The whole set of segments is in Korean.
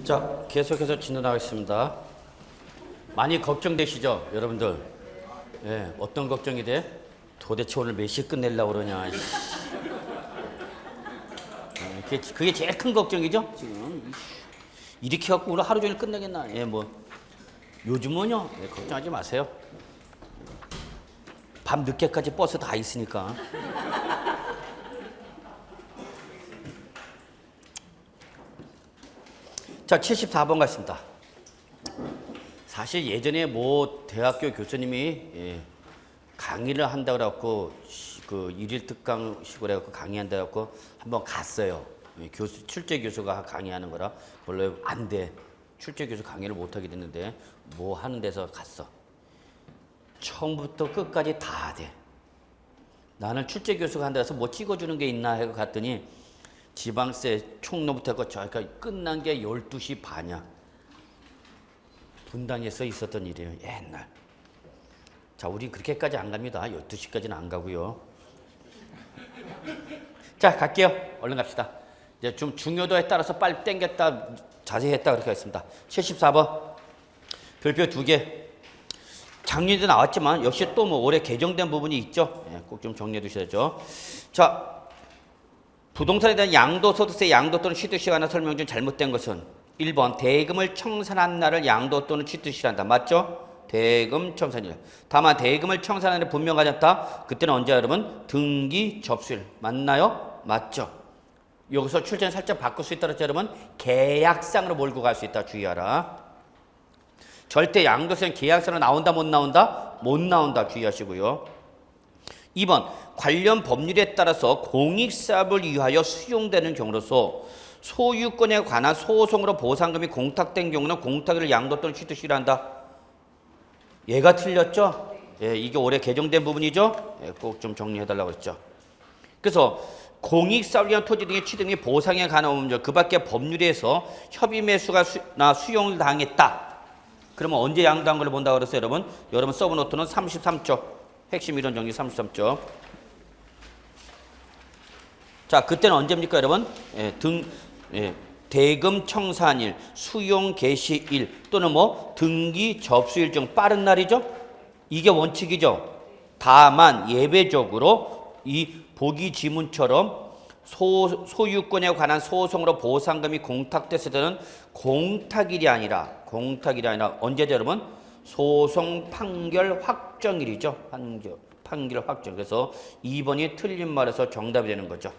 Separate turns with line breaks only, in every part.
자, 계속해서 진행하겠습니다. 많이 걱정되시죠, 여러분들? 예, 어떤 걱정이 돼? 도대체 오늘 몇 시에 끝내려고 그러냐. 그게 제일 큰 걱정이죠, 지금. 이렇게 갖고 오늘 하루 종일 끝내겠나? 예, 뭐 요즘은요, 예, 걱정하지 마세요. 밤 늦게까지 버스 다 있으니까. 자, 74번 같습니다. 사실 예전에 뭐 대학교 교수님이 강의를 한다고 그래갖고 그 일일 특강식으로 해갖고 강의한다고 해갖고 한번 갔어요. 출제 교수가 강의하는 거라 원래 안 돼. 출제 교수 강의를 못 하게 됐는데 뭐 하는 데서 갔어. 처음부터 끝까지 다 돼. 나는 출제 교수가 한 데서 뭐 찍어주는 게 있나 해서 갔더니 지방세 총론부터 해서 저희가 끝난 게 12시 반이야. 분당에서 있었던 일이에요. 옛날. 자, 우리 그렇게까지 안 갑니다. 12시까지는 안 가고요. 자, 갈게요. 얼른 갑시다. 이제 좀 중요도에 따라서 빨리 땡겼다, 자세히 했다 그렇게 하겠습니다. 74번. 별표 2개. 작년에도 나왔지만 역시 또 뭐 올해 개정된 부분이 있죠. 예, 꼭 좀 정리해 두셔야죠. 자, 부동산에 대한 양도소득세 양도 또는 취득시간을 설명 중 잘못된 것은 1번 대금을 청산한 날을 양도 또는 취득시한다. 맞죠? 대금 청산일. 다만 대금을 청산한 날이 분명하지 않다. 그때는 언제 여러분? 등기 접수일. 맞나요? 맞죠? 여기서 출제는 살짝 바꿀 수 있다 그랬죠 여러분? 계약상으로 몰고 갈 수 있다. 주의하라. 절대 양도세는 계약상으로 나온다 못 나온다? 못 나온다. 주의하시고요. 2번 관련 법률에 따라서 공익사업을 위하여 수용되는 경우로서 소유권에 관한 소송으로 보상금이 공탁된 경우는 공탁을 양도 또는 취득시를 한다. 얘가 틀렸죠? 예, 이게 올해 개정된 부분이죠? 예, 꼭 좀 정리해달라고 했죠. 그래서 공익사업을 위한 토지 등의 취득 및 보상에 관한 문제 그 밖에 법률에서 협의 매수가 수용을 당했다. 그러면 언제 양도한 걸 본다고 그랬어요 여러분? 여러분 서브노트는 33쪽. 핵심 이론 정리 33쪽. 자, 그때는 언제입니까, 여러분? 대금 청산일, 수용 개시일 또는 뭐 등기 접수일 중 빠른 날이죠. 이게 원칙이죠. 다만 예외적으로 이 보기 지문처럼 소유권에 관한 소송으로 보상금이 공탁됐을 때는 공탁일이 아니라 언제죠, 여러분? 소송 판결 확정일이죠. 판결 확정. 그래서 2번이 틀린 말에서 정답이 되는 거죠.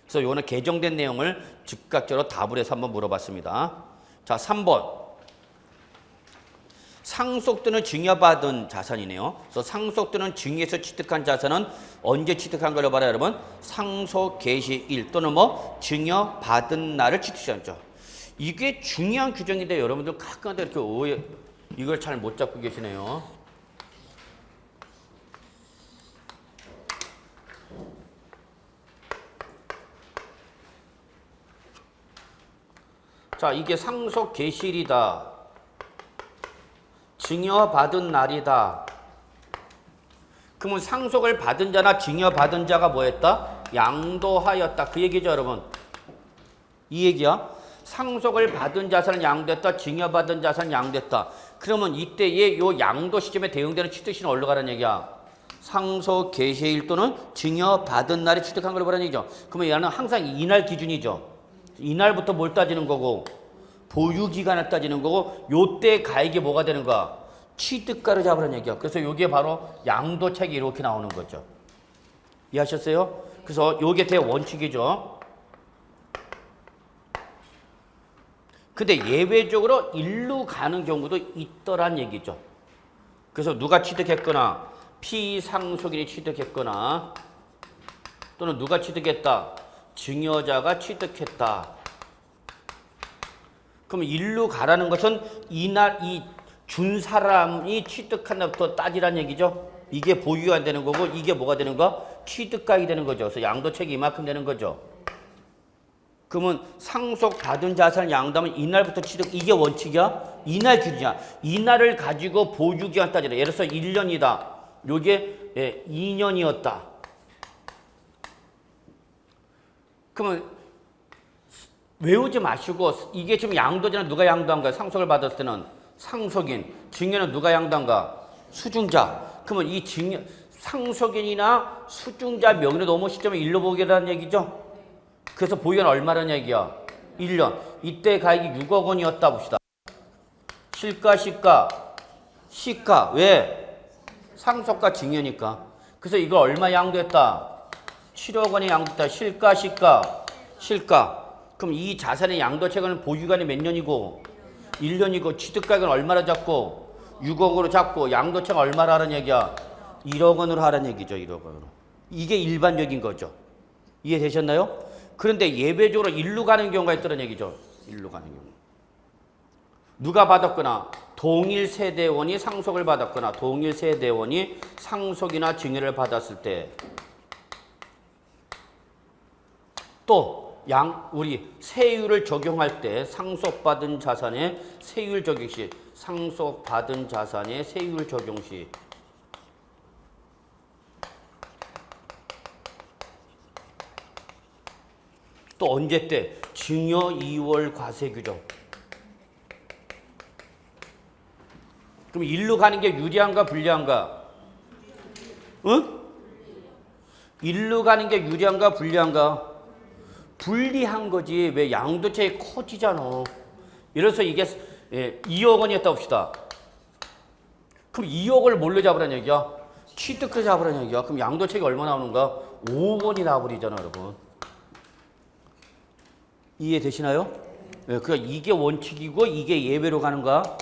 그래서 이거는 개정된 내용을 즉각적으로 답을 해서 한번 물어봤습니다. 자, 3번. 상속 또는 증여받은 자산이네요. 그래서 상속 또는 증여에서 취득한 자산은 언제 취득한 걸로 봐라 여러분? 상속 개시일 또는 뭐 증여받은 날을 취득하죠. 이게 중요한 규정인데 여러분들 가끔가다 이렇게 오해, 이걸 잘 못 잡고 계시네요. 자, 이게 상속 개시일이다. 증여받은 날이다. 그러면 상속을 받은 자나 증여받은 자가 뭐했다? 양도하였다. 그 얘기죠, 여러분. 이 얘기야. 상속을 받은 자산은 양도했다. 증여받은 자산은 양도했다. 그러면 이때의 요 양도 시점에 대응되는 취득시는 어디로 가라는 얘기야? 상속 개시일 또는 증여받은 날에 취득한 걸 보라는 얘기죠. 그러면 얘는 항상 이날 기준이죠. 이날부터 뭘 따지는 거고 보유기간을 따지는 거고 요때 가액이 뭐가 되는 거야? 취득가를 잡으라는 얘기야. 그래서 요게 바로 양도책이 이렇게 나오는 거죠. 이해하셨어요? 그래서 요게 대원칙이죠. 근데 예외적으로 일로 가는 경우도 있더란 얘기죠. 그래서 누가 취득했거나 피상속인이 취득했거나 또는 누가 취득했다? 증여자가 취득했다. 그럼 일로 가라는 것은 이날 이 준 사람이 취득한 날부터 따지란 얘기죠. 이게 보유가 되는 거고 이게 뭐가 되는 거야? 취득가액이 되는 거죠. 그래서 양도책이 이만큼 되는 거죠. 그러면 상속 받은 자산을 양도하면 이날부터 취득, 이게 원칙이야? 이날 기준이야. 이날을 가지고 보유기간 따지라. 예를 들어서 1년이다. 요게 2년이었다. 그러면 외우지 마시고 이게 지금 양도잖아. 누가 양도한 거야? 상속을 받았을 때는 상속인, 증여는 누가 양도한가? 수중자. 그러면 이 증여 상속인이나 수중자 명의로 넘어 시점에 일로 보기라는 얘기죠. 그래서 보유는 얼마라는 얘기야? 1년. 이때 가액이 6억 원이었다 봅시다. 실가, 시가. 왜? 상속과 증여니까. 그래서 이걸 얼마 양도했다? 7억 원에 양도했다. 실가. 그럼 이 자산의 양도채권은 보유기간이 몇 년이고? 1년이고 취득가액은 얼마로 잡고? 6억으로 잡고 양도채가 얼마로 하라는 얘기야? 1억 원으로 하라는 얘기죠. 1억 원으로. 이게 일반적인 거죠. 이해되셨나요? 그런데 예외적으로 일로 가는 경우가 있다는 얘기죠. 일로 가는 경우. 누가 받았거나 동일 세대원이 상속을 받았거나 동일 세대원이 상속이나 증여를 받았을 때 또 우리 세율을 적용할 때 상속받은 자산의 세율 적용 시 상속받은 자산의 세율 적용 시 또 언제 때? 증여 2월 과세 규정. 그럼 일로 가는 게 유리한가 불리한가? 응? 일로 가는 게 유리한가 불리한가? 불리한 거지. 왜? 양도채이 커지잖아. 이래서 이게 2억 원이었다 봅시다. 그럼 2억을 뭘로 잡으라는 얘기야? 취득세 잡으라는 얘기야. 그럼 양도채가 얼마 나오는가? 5억 원이 나와버리잖아, 여러분. 이해되시나요? 네, 그러니까 이게 원칙이고 이게 예외로 가는가?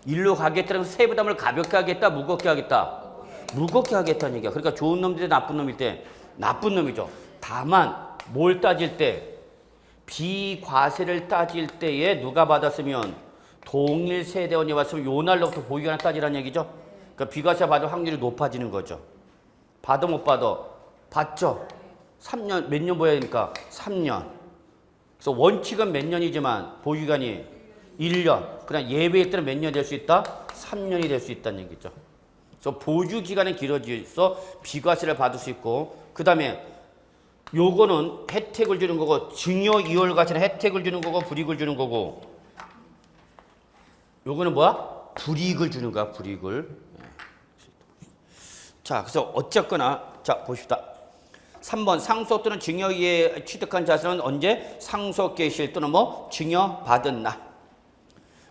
일로 가겠다는 세부담을 가볍게 하겠다, 무겁게 하겠다? 무겁게 하겠다는 얘기야. 그러니까 좋은 놈들이 나쁜 놈일 때 나쁜 놈이죠. 다만 뭘 따질 때? 비과세를 따질 때에 누가 받았으면 동일 세대원이 받았으면 요 날로부터 보유기간 따지라는 얘기죠. 그러니까 비과세 받을 확률이 높아지는 거죠. 받아 못 받아? 받죠. 3년 몇 년 보여야 되니까 3년. 그래서 원칙은 몇 년이지만 보유기간이 1년. 그냥 예외일 때는 몇 년이 될 수 있다? 3년이 될 수 있다는 얘기죠. 그래서 보유기간이 길어져서 비과세를 받을 수 있고 그 다음에 요거는 혜택을 주는 거고 증여 2월 과세는 혜택을 주는 거고 불이익을 주는 거고 요거는 뭐야? 불이익을 주는 거야. 불이익을. 자, 그래서 어쨌거나 자 보십시다. 3번 상속 또는 증여에 취득한 자산은 언제? 상속 개시 또는 뭐 증여받은 날.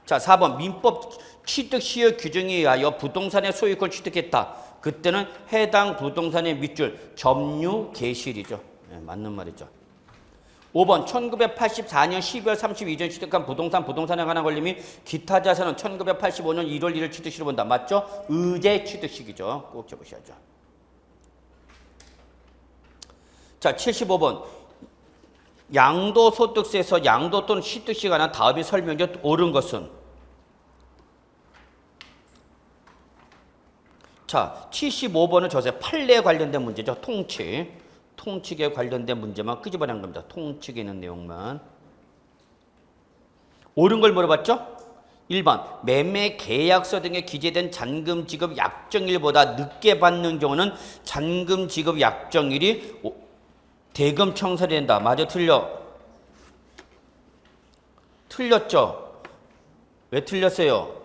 자, 4번 민법 취득 시효 규정에 의하여 부동산의 소유권을 취득했다. 그때는 해당 부동산의 밑줄 점유 개시일이죠. 네, 맞는 말이죠. 5번 1984년 12월 32일 취득한 부동산에 관한 권리 및 기타 자산은 1985년 1월 1일 취득시로 본다. 맞죠? 의제 취득시기죠. 꼭 적으셔야죠. 자, 75번 양도소득세에서 양도 또는 취득시에 관한 다음의 설명 중 옳은 것은 자, 75번은 저세 판례에 관련된 문제죠. 통칙에 관련된 문제만 끄집어낸 겁니다. 통칙에 있는 내용만. 옳은 걸 물어봤죠? 1번 매매 계약서 등에 기재된 잔금 지급 약정일보다 늦게 받는 경우는 잔금 지급 약정일이 대금 청산이 된다. 맞아, 틀려? 틀렸죠? 왜 틀렸어요?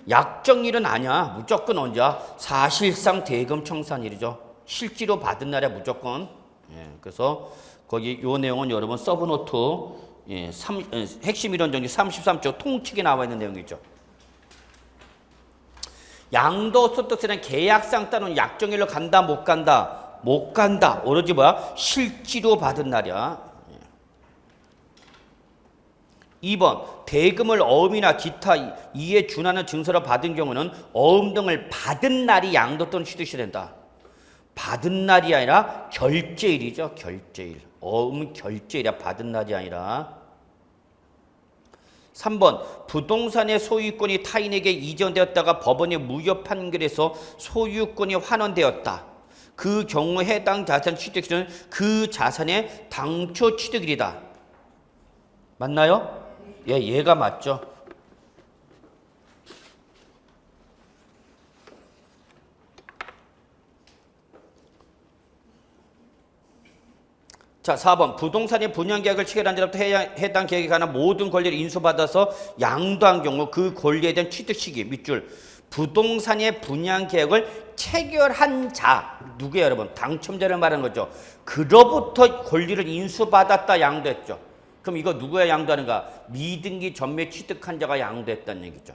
약정일은 아니야. 무조건 언제야? 사실상 대금 청산일이죠. 실제로 받은 날에 무조건. 그래서 거기 요 내용은 여러분 서브노트 핵심 이론 정리 33조 통칙에 나와 있는 내용이죠. 양도소득세는 계약상 따른 약정일로 간다 못 간다? 못 간다. 오로지 뭐야? 실제로 받은 날이야. 2번 대금을 어음이나 기타 이에 준하는 증서로 받은 경우는 어음 등을 받은 날이 양도 또는 취득시 된다. 받은 날이 아니라 결제일이죠. 결제일. 어음은 결제일이야. 받은 날이 아니라. 3번 부동산의 소유권이 타인에게 이전되었다가 법원의 무효 판결에서 소유권이 환원되었다. 그 경우 해당 자산 취득일은 그 자산의 당초 취득일이다. 맞나요? 예, 얘가 맞죠. 자, 4번. 부동산의 분양계약을 체결한 자로부터 해당 계약에 관한 모든 권리를 인수받아서 양도한 경우 그 권리에 대한 취득 시기 밑줄. 부동산의 분양계약을 체결한 자. 누구예요, 여러분? 당첨자를 말하는 거죠. 그로부터 권리를 인수받았다, 양도했죠. 그럼 이거 누구야 양도하는가? 미등기 전매 취득한 자가 양도했다는 얘기죠.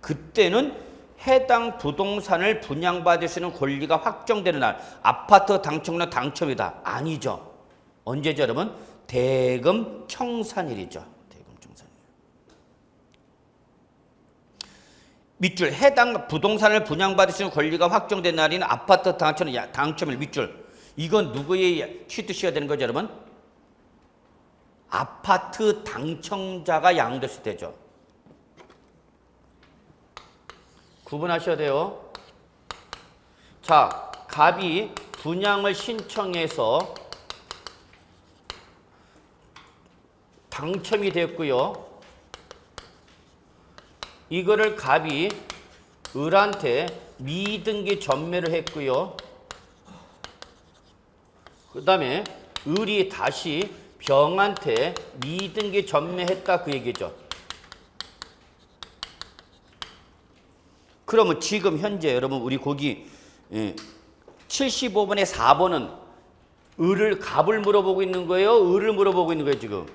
그때는 해당 부동산을 분양받을 수 있는 권리가 확정되는 날 아파트 당첨은 당첨이다. 아니죠. 언제죠, 여러분? 대금 청산일이죠. 대금 청산일. 밑줄. 해당 부동산을 분양받을 수 있는 권리가 확정된 날인 아파트 당첨일 밑줄. 이건 누구의 취득시가 되는 거죠, 여러분? 아파트 당첨자가 양도했을 때죠. 구분하셔야 돼요. 자, 갑이 분양을 신청해서 당첨이 됐고요. 이거를 갑이 을한테 미등기 전매를 했고요. 그 다음에 을이 다시 병한테 미등기 전매했다 그 얘기죠. 그러면 지금 현재 여러분 우리 거기 75번에 4번은 을을 갑을 물어보고 있는 거예요? 을을 물어보고 있는 거예요 지금?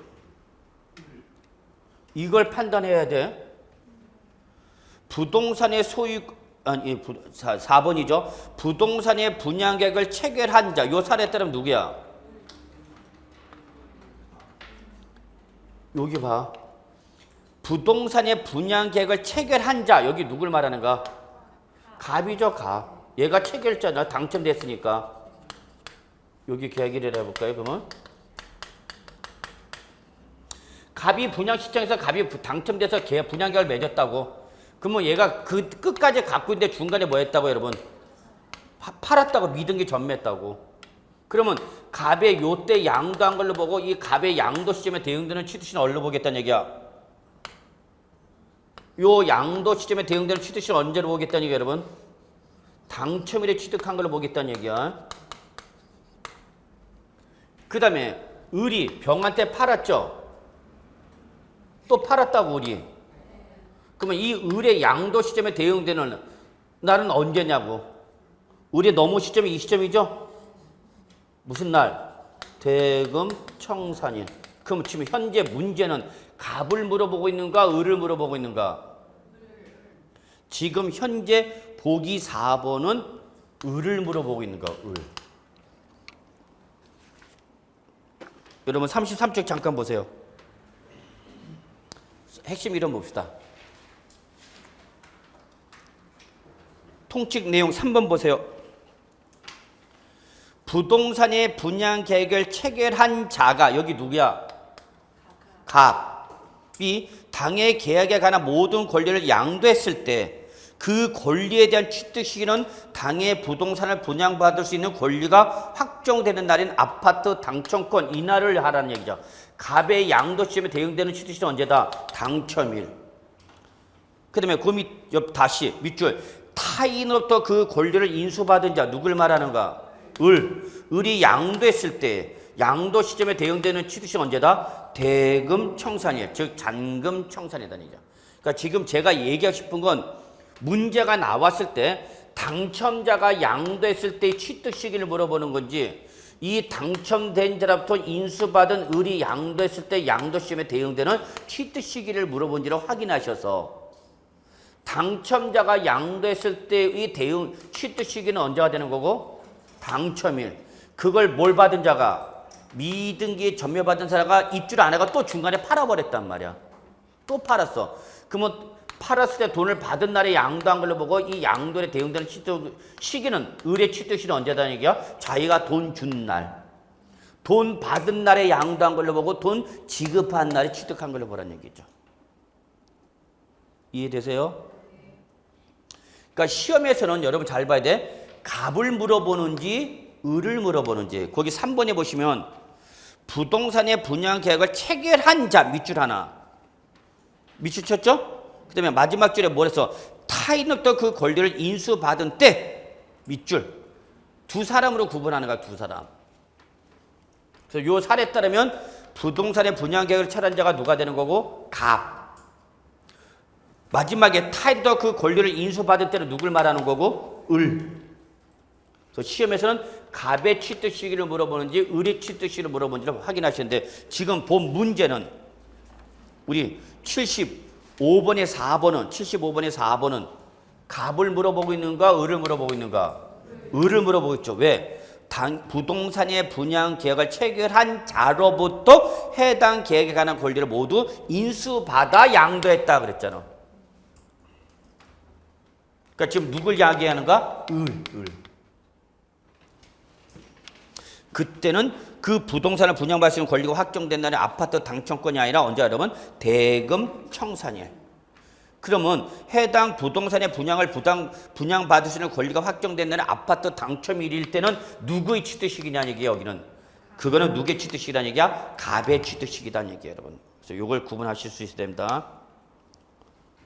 이걸 판단해야 돼. 부동산의 소유 아니 4번이죠. 부동산의 분양계약을 체결한 자. 요 사례에 따르면 누구야? 여기 봐. 부동산의 분양계약을 체결한 자. 여기 누굴 말하는가? 갑이죠, 갑. 얘가 체결자냐? 당첨됐으니까. 여기 계약일을 해볼까요, 그러면? 갑이 분양시장에서 갑이 당첨돼서 계약 분양계약을 맺었다고. 그러면 얘가 그 끝까지 갖고 있는데 중간에 뭐 했다고, 여러분? 팔았다고, 미등기 전매했다고. 그러면 갑의 요때 양도한 걸로 보고 이 갑의 양도 시점에 대응되는 취득시는 얼로 보겠다는 얘기야. 요 양도 시점에 대응되는 취득시는 언제로 보겠다는 얘기야, 여러분? 당첨일에 취득한 걸로 보겠다는 얘기야. 그 다음에 을이 병한테 팔았죠? 또 팔았다고, 을이. 그러면 이 을의 양도 시점에 대응되는 날은 언제냐고. 을의 넘어 시점이 이 시점이죠? 무슨 날? 대금 청산일. 그럼 지금 현재 문제는 갑을 물어보고 있는가, 을을 물어보고 있는가? 지금 현재 보기 4번은 을을 물어보고 있는 거, 을. 여러분 33쪽 잠깐 보세요. 핵심 이론 봅시다. 통칙 내용 3번 보세요. 부동산의 분양 계획을 체결한 자가 여기 누구야? 갑이 당해 계약에 관한 모든 권리를 양도했을 때 그 권리에 대한 취득 시기는 당해 부동산을 분양받을 수 있는 권리가 확정되는 날인 아파트 당첨권 이날을 하라는 얘기죠. 갑의 양도 시점에 대응되는 취득 시기는 언제다? 당첨일. 그 다음에 그 다시 밑줄. 타인으로부터 그 권리를 인수받은 자 누굴 말하는가? 을이 양도했을 때 양도 시점에 대응되는 취득시는 언제다? 대금 청산일, 즉 잔금 청산이라는 얘기죠. 그러니까 지금 제가 얘기하고 싶은 건 문제가 나왔을 때 당첨자가 양도했을 때의 취득 시기를 물어보는 건지 이 당첨된 자로부터 인수받은 을이 양도했을 때 양도 시점에 대응되는 취득 시기를 물어본지를 확인하셔서 당첨자가 양도했을 때의 대응 취득 시기는 언제가 되는 거고? 당첨일. 그걸 뭘 받은 자가? 미등기 전매받은 사람가 입주를 안 하고 또 중간에 팔아버렸단 말이야. 또 팔았어. 그러면 팔았을 때 돈을 받은 날에 양도한 걸로 보고 이 양도에 대응되는 취득 시기는 을의 취득 시기는 언제다 얘기야? 자기가 돈 준 날. 돈 받은 날에 양도한 걸로 보고 돈 지급한 날에 취득한 걸로 보라는 얘기죠. 이해되세요? 그러니까 시험에서는 여러분 잘 봐야 돼. 갑을 물어보는지 을을 물어보는지. 거기 3번에 보시면 부동산의 분양 계약을 체결한 자 밑줄 하나. 밑줄 쳤죠? 그 다음에 마지막 줄에 뭐랬어? 타인으로부터 그 권리를 인수받은 때 밑줄. 두 사람으로 구분하는 거야, 두 사람. 그래서 요 사례에 따르면 부동산의 분양 계획을 체결한 자가 누가 되는 거고? 갑. 마지막에 타인도 그 권리를 인수받을 때는 누굴 말하는 거고? 을. 그래서 시험에서는 갑의 취득 시기를 물어보는지 을의 취득 시기를 물어보는지를 확인하시는데 지금 본 문제는 우리 75번의 4번은 75번의 4번은 갑을 물어보고 있는가? 을을 물어보고 있는가? 을을 물어보고 있죠. 왜? 부동산의 분양 계약을 체결한 자로부터 해당 계약에 관한 권리를 모두 인수받아 양도했다 그랬잖아. 그러니까 지금 누굴 이야기하는가? 을. 그때는 그 부동산을 분양받을 수 있는 권리가 확정된 날에 아파트 당첨권이 아니라 언제 여러분? 대금 청산일. 그러면 해당 부동산의 분양받을 수 있는 권리가 확정된 날에 아파트 당첨일일 때는 누구의 취득식이냐는 얘기예요, 여기는. 그거는 누구의 취득식이라는 얘기야? 갑의 취득식이라는 얘기예요, 여러분. 그래서 이걸 구분하실 수 있어야 됩니다.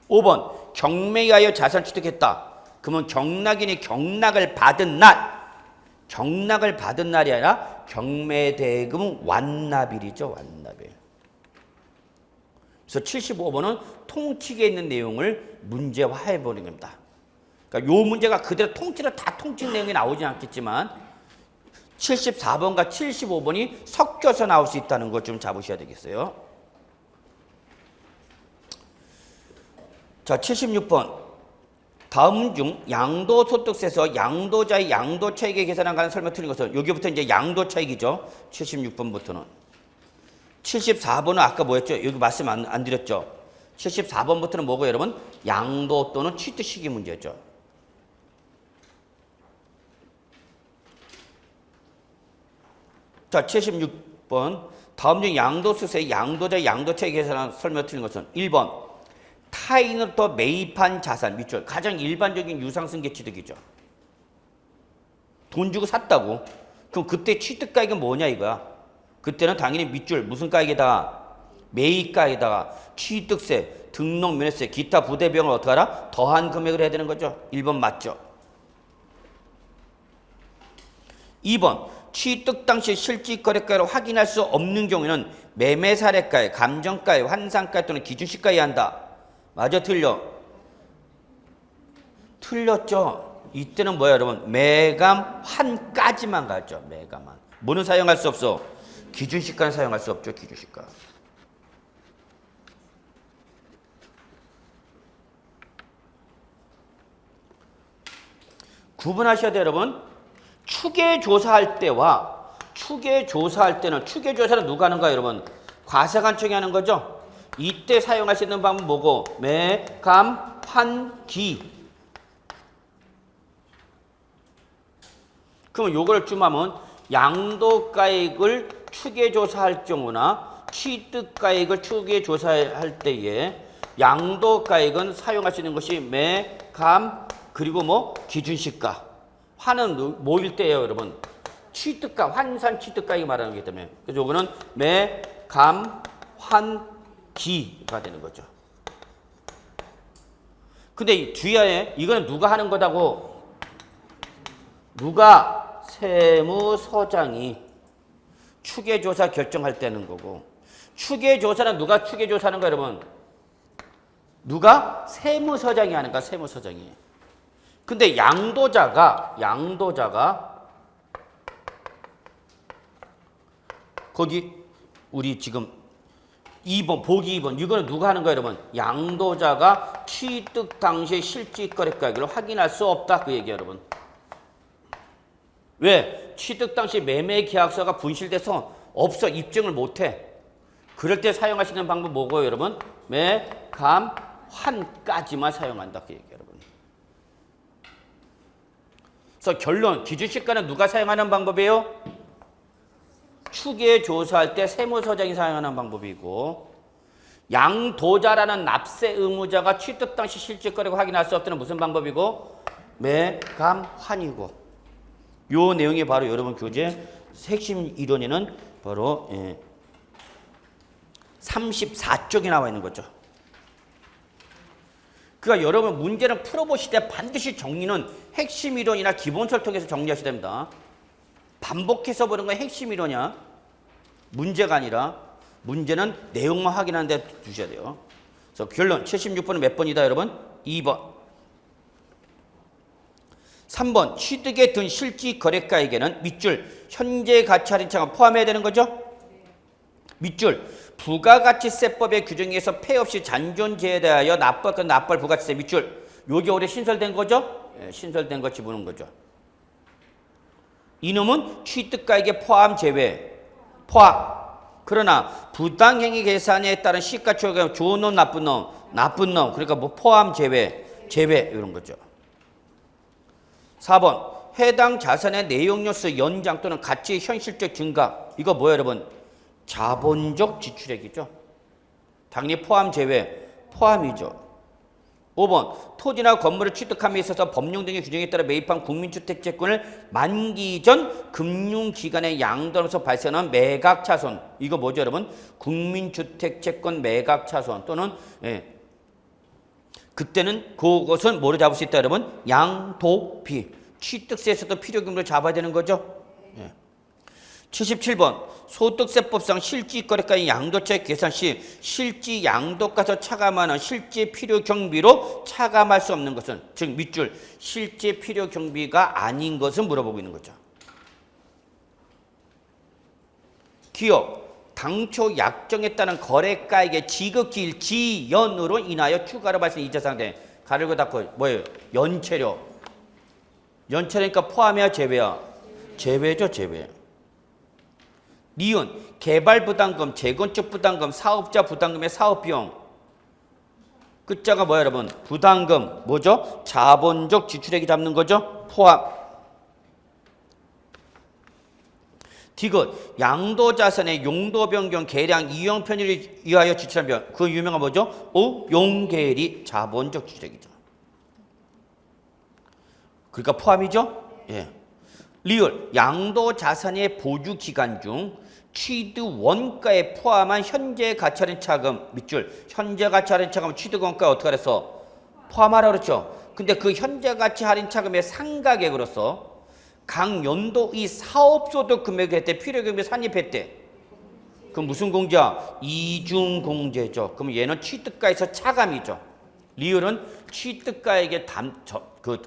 5번, 경매에 의하여 자산 취득했다. 그러면 경락인이 경락을 받은 날, 경락을 받은 날이 아니라 경매대금 완납일이죠, 완납일. 그래서 75번은 통칙에 있는 내용을 문제화해버린 겁니다. 그러니까 요 문제가 그대로 통째로 다 통칙 내용이 나오진 않겠지만 74번과 75번이 섞여서 나올 수 있다는 것 좀 잡으셔야 되겠어요. 자, 76번. 다음 중 양도소득세에서 양도자의 양도차익에 계산한 관한 설명 틀린 것은 여기부터 이제 양도차익이죠. 76번부터는. 74번은 아까 뭐였죠? 여기 말씀 안 드렸죠? 74번부터는 뭐고 여러분? 양도 또는 취득시기 문제죠. 자, 76번. 다음 중 양도소득세 양도자의 양도차익에 계산한 설명 틀린 것은 1번. 타인으로부터 매입한 자산, 밑줄. 가장 일반적인 유상승계 취득이죠. 돈 주고 샀다고. 그럼 그때 취득가액은 뭐냐 이거야. 그때는 당연히 밑줄 무슨 가액에다가 매입가에다가 취득세, 등록 면허세, 기타 부대 비용을 어떻게 하라? 더한 금액을 해야 되는 거죠. 1번 맞죠. 2번 취득 당시 실질거래가를 확인할 수 없는 경우에는 매매사례가에, 감정가에, 환산가에 또는 기준시가에 한다. 맞아 틀려? 틀렸죠. 이때는 뭐야 여러분? 매감 환까지만 가죠. 매감한. 뭐는 사용할 수 없어? 기준시가는 사용할 수 없죠. 기준시가. 구분하셔야 돼요 여러분. 추계조사할 때와 추계조사할 때는 추계조사는 누가 하는가 여러분? 과세관청이 하는 거죠. 이때 사용할 수 있는 방법은 뭐고? 매, 감, 환, 기. 그러면 요걸 좀 하면 양도가액을 추계조사할 경우나 취득가액을 추계조사할 때에 양도가액은 사용할 수 있는 것이 매, 감, 그리고 뭐 기준시가. 환은 뭐일 때예요 여러분? 취득가, 환산 취득가액 말하는 거기 때문에. 그래서 요거는 매, 감, 환, 기가 되는 거죠. 근데 뒤에 이거는 누가 하는 거다고? 누가? 세무서장이 추계조사 결정할 때는 거고. 추계조사는 누가 추계조사하는 거야 여러분? 누가? 세무서장이 하는 거야. 세무서장이. 근데 양도자가 거기 우리 지금 2번, 보기 2번. 이거는 누가 하는 거예요, 여러분? 양도자가 취득 당시의 실질거래가액을 확인할 수 없다. 그 얘기예요, 여러분. 왜? 취득 당시 매매계약서가 분실돼서 없어. 입증을 못해. 그럴 때 사용하시는 방법 뭐고요, 여러분? 매, 감, 환까지만 사용한다. 그 얘기예요, 여러분. 그래서 결론, 기준시가는 누가 사용하는 방법이에요? 추계조사할 때 세무서장이 사용하는 방법이고, 양도자라는 납세 의무자가 취득 당시 실질거래가 확인할 수 없다는 무슨 방법이고? 매, 감, 환이고. 요 내용이 바로 여러분 교재 핵심 이론에는 바로 34쪽에 나와 있는 거죠. 그러니까 여러분 문제를 풀어보실 때 반드시 정리는 핵심 이론이나 기본서를 통해서 정리하셔야 됩니다. 반복해서 보는 건 핵심 이론이야. 문제가 아니라 문제는 내용만 확인하는 데 두셔야 돼요. 그래서 결론 76번은 몇 번이다 여러분? 2번. 3번 취득에 든 실지 거래가에게는 밑줄 현재 가치 할인차가 포함해야 되는 거죠? 밑줄 부가가치세법의 규정에 의해서 폐 없이 잔존제에 대하여 납부할 부가치세 밑줄 요게 올해 신설된 거죠? 예, 신설된 거 집어넣은 거죠. 이놈은 취득가액에 포함 제외 포함 그러나 부당행위 계산에 따른 시가총액 좋은 놈 나쁜 놈 그러니까 뭐 포함 제외 이런 거죠. 4번 해당 자산의 내용료수 연장 또는 가치 현실적 증가 이거 뭐예요 여러분? 자본적 지출액이죠. 당연히 포함 제외 포함이죠. 5번 토지나 건물을 취득함에 있어서 법령 등의 규정에 따라 매입한 국민주택채권을 만기 전 금융기관에 양도하면서 발생하는 매각차손 이거 뭐죠 여러분? 국민주택채권 매각차손 또는 그때는 그것은 뭐로 잡을 수 있다 여러분? 양도비 취득세에서도 필요금을 잡아야 되는 거죠. 77번 소득세법상 실지거래가의 양도차익 계산 시 실지 양도가서 차감하는 실제 필요 경비로 차감할 수 없는 것은 즉 밑줄 실제 필요 경비가 아닌 것을 물어보고 있는 거죠. 기업 당초 약정에 따른 거래가액의 지급기일 지연으로 인하여 추가로 발생 이자상대 가르고 닫고 뭐예요? 연체료 연체료니까 포함이야 제외야? 제외죠 제외. 니은 개발부담금, 재건축부담금, 사업자 부담금의 사업비용 끝자가 뭐야 여러분? 부담금 뭐죠? 자본적 지출액이 잡는 거죠? 포함. 디귿 양도자산의 용도 변경, 계량, 이용 편의를 위하여 지출한 비용 그 유명한 뭐죠? 용계리 자본적 지출액이죠. 그러니까 포함이죠? 예. 리을 양도자산의 보유기간 중 취득 원가에 포함한 현재 가치 할인 차금 밑줄 현재 가치 할인 차금 취득 원가 어떻게 그랬어? 포함하라 그랬죠. 근데 그 현재 가치 할인 차금의 상가액으로서 각 연도 이 사업소득 금액에 때 필요금이 산입했대. 그럼 무슨 공제야? 이중공제죠. 그럼 얘는 취득가에서 차감이죠. 리을은 취득가액에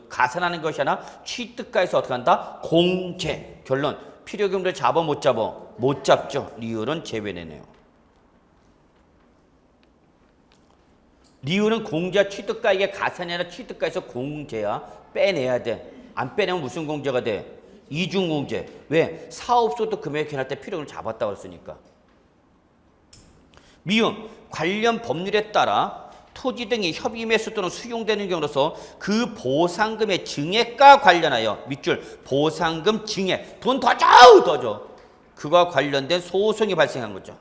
가산하는 것이 아니라 취득가에서 어떻게 한다? 공제. 결론 필요금을 잡아 못 잡아? 못 잡죠. 리을은 제외되네요. 리을은 공제야 취득가액의 가산이 아니라 취득가에서 공제야 빼내야 돼. 안 빼내면 무슨 공제가 돼? 이중공제. 왜? 사업소득 금액 해낼 때 필요금을 잡았다고 했으니까. 미음 관련 법률에 따라 토지 등이 협의 매수 또는 수용되는 경우로서 그 보상금의 증액과 관련하여 밑줄 보상금 증액 돈 더 줘! 그와 관련된 소송이 발생한 거죠.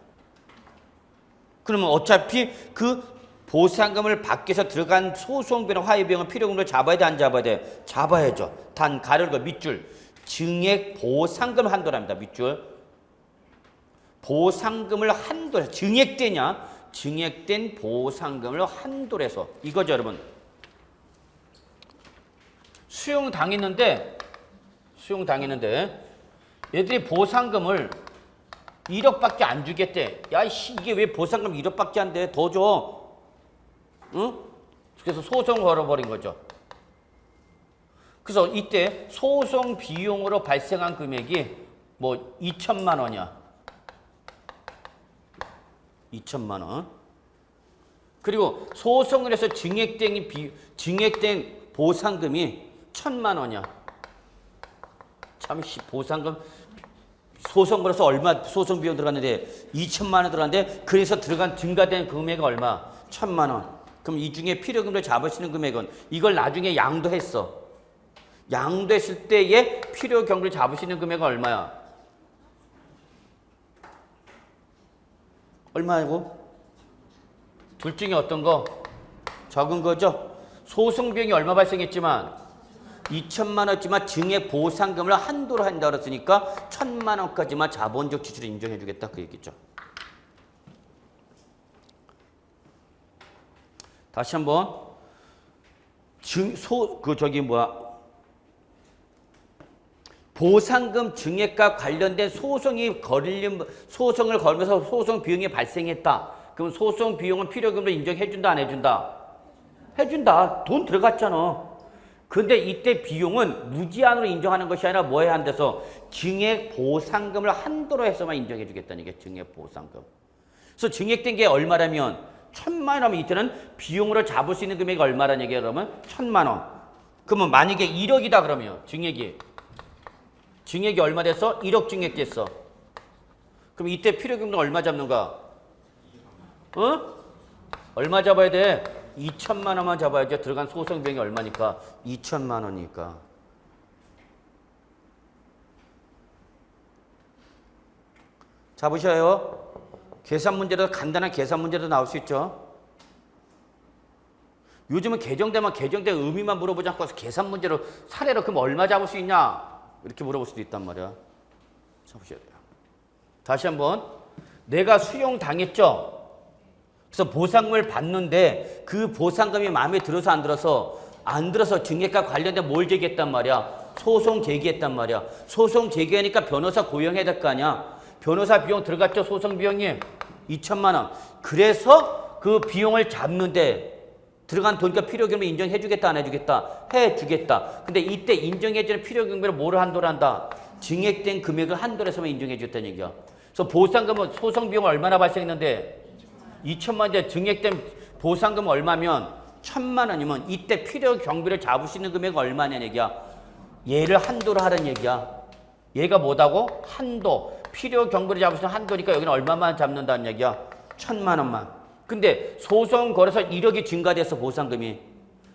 그러면 어차피 그 보상금을 받기 위해서 들어간 소송비나 화해비용은 필요금을 잡아야 돼 안 잡아야 돼? 잡아야죠. 단 가르고 밑줄 증액 보상금 한도랍니다. 밑줄 보상금을 한도해서 증액되냐? 증액된 보상금을 한도로 해서 이거죠 여러분. 수용당했는데 얘들이 보상금을 1억밖에 안 주겠대. 야 이게 왜 보상금 1억밖에 안 돼? 더 줘. 응? 그래서 소송을 걸어버린 거죠. 그래서 이때 소송 비용으로 발생한 금액이 뭐 2천만 원이야. 2천만 원. 그리고 소송을 해서 증액된 보상금이 1,000만 원이야. 참 보상금 소송 걸어서 얼마 소송 비용 들어갔는데 2천만 원 들어갔는데 그래서 증가된 금액은 얼마? 1,000만 원. 그럼 이 중에 필요금을 잡을 수 있는 금액은 이걸 나중에 양도했어. 양도했을 때의 필요 경비를 잡을 수 있는 금액은 얼마야? 얼마이고? 둘 중에 어떤 거? 적은 거죠? 소송 비용이 얼마 발생했지만 2천만 원이지만 증액 보상금을 한도로 한다고 했으니까 1,000만 원까지만 자본적 지출을 인정해 주겠다 그 얘기죠. 다시 한번 보상금 증액과 관련된 소송을 걸면서 소송 비용이 발생했다. 그럼 소송 비용은 필요금으로 인정해준다, 안 해준다? 해준다. 돈 들어갔잖아. 근데 이때 비용은 무제한으로 인정하는 것이 아니라 뭐에 한돼서 증액 보상금을 한도로 해서만 인정해 주겠다는 게 증액 보상금. 그래서 증액된 게 얼마라면 1,000만 원 하면 이때는 비용으로 잡을 수 있는 금액이 얼마라는 얘기야 그러면 1,000만 원. 그러면 만약에 1억이다 그러면 증액이 얼마 됐어? 1억 증액됐어. 그럼 이때 필요금은 얼마 잡는가? 얼마 잡아야 돼? 2천만 원만 잡아야죠. 들어간 소송 비용이 얼마니까? 2천만 원이니까. 잡으셔요. 계산 문제도 간단한 계산 문제도 나올 수 있죠. 요즘은 개정되면 개정된 의미만 물어보지 않고 계산 문제로 사례로 그럼 얼마 잡을 수 있냐? 이렇게 물어볼 수도 있단 말이야. 잡으셔야 돼요. 다시 한번. 내가 수용당했죠? 그래서 보상금을 받는데 그 보상금이 마음에 들어서 안 들어서 증액과 관련된 뭘 제기했단 말이야? 소송 제기했단 말이야. 소송 제기하니까 변호사 고용해야 될 거 아니야? 변호사 비용 들어갔죠? 소송 비용이 2천만 원. 그래서 그 비용을 잡는데 들어간 돈과 필요금을 인정해 주겠다, 안 해주겠다? 해주겠다. 근데 이때 인정해주는 필요금을 뭐를 한도로 한다? 증액된 금액을 한도로 해서만 인정해 주겠다는 얘기야. 그래서 보상금은 소송 비용 얼마나 발생했는데 2천만 원인데 증액된 보상금 얼마면 1,000만 원이면 이때 필요 경비를 잡을 수 있는 금액이 얼마냐는 얘기야. 얘를 한도로 하라는 얘기야. 얘가 뭐다고? 한도. 필요 경비를 잡을 수 있는 한도니까 여기는 얼마만 잡는다는 얘기야. 1,000만 원만. 근데 소송 걸어서 1억이 증가돼서 보상금이.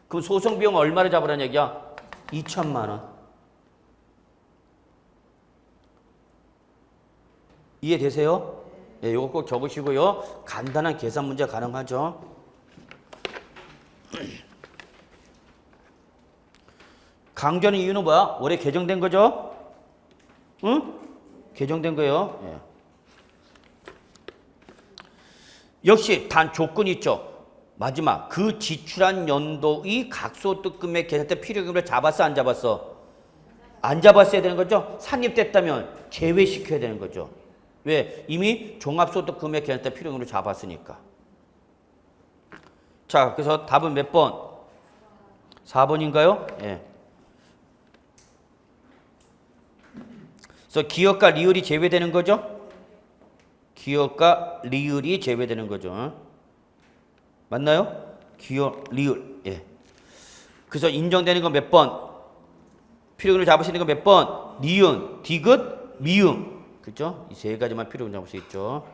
그럼 소송 비용 얼마를 잡으라는 얘기야? 2천만 원. 이해되세요? 네, 이거 꼭 적으시고요. 간단한 계산 문제 가능하죠. 강조하는 이유는 뭐야? 올해 개정된 거죠? 응? 개정된 거예요. 예. 역시 단 조건이 있죠. 마지막 그 지출한 연도의 각소득금액 계산 때 필요금을 잡았어, 안 잡았어? 안 잡았어야 되는 거죠. 산입됐다면 제외시켜야 되는 거죠. 왜? 이미 종합소득 금액 계산 때 필요금으로 잡았으니까. 자, 그래서 답은 몇 번? 4번인가요? 예. 그래서 기업과 리을이 제외되는 거죠? 기업과 리을이 제외되는 거죠. 맞나요? 기업, 리을. 예. 그래서 인정되는 건 몇 번? 필요금을 잡을 수 있는 건 몇 번? 니은, 디귿, 미음. 그렇죠? 이 세 가지만 필요금 잡을 수 있죠.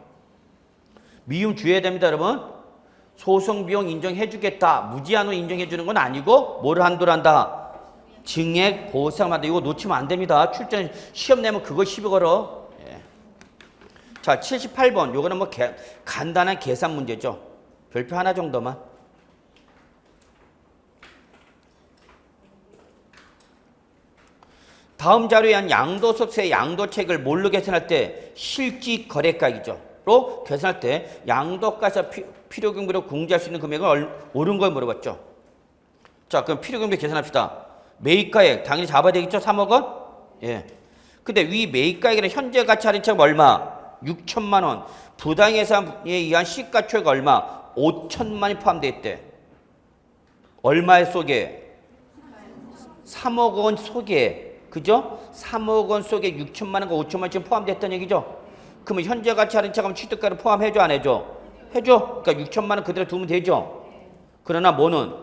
미음 주의해야 됩니다, 여러분. 소송 비용 인정해 주겠다. 무제한으로 인정해 주는 건 아니고 뭐를 한도로 한다? 증액 보상한다. 이거 놓치면 안 됩니다. 출전 시험 내면 그거 시비 걸어. 예. 자, 78번. 요거는 뭐 간단한 계산 문제죠. 별표 하나 정도만. 다음 자료에 한 양도소득세 양도책을 뭘로 계산할 때 실질 거래가이죠. 로 계산할 때 양도가에서 필요금으로 공제할 수 있는 금액을 옳은 걸 물어봤죠. 자, 그럼 필요금액 계산합시다. 매입가액 당연히 잡아야 되겠죠? 3억 원? 예. 근데 위 매입가액에는 현재 가치 할인차가 얼마? 6천만 원. 부당해상에 의한 시가총액 얼마? 5천만 원이 포함되어 있대. 얼마의 속에? 3억 원 속에. 그죠? 3억 원 속에 6천만 원과 5천만 원 지금 포함됐다는 얘기죠? 그러면 현재 가치 할인차 가면 취득가를 포함해줘, 안 해줘? 해줘. 그러니까 6천만 원 그대로 두면 되죠? 그러나 뭐는?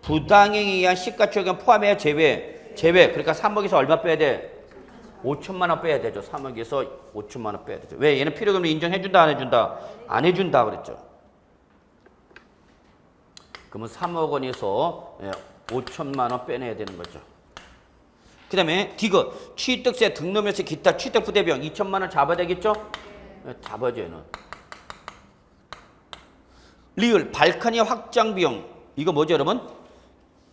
부당행위에 의한 시가총액은 포함해야 제외. 그러니까 3억에서 얼마 빼야 돼? 5천만 원 빼야 되죠. 3억에서 5천만 원 빼야 되죠. 왜? 얘는 필요금을 인정해준다, 안 해준다? 안 해준다 그랬죠. 그러면 3억 원에서 5천만 원 빼내야 되는 거죠. 그 다음에 디귿, 취득세, 등록면세, 기타, 취득부대비용 2천만 원 잡아야 되겠죠? 네, 잡아야죠, 얘는. 리을, 발코니 확장 비용. 이거 뭐죠, 여러분?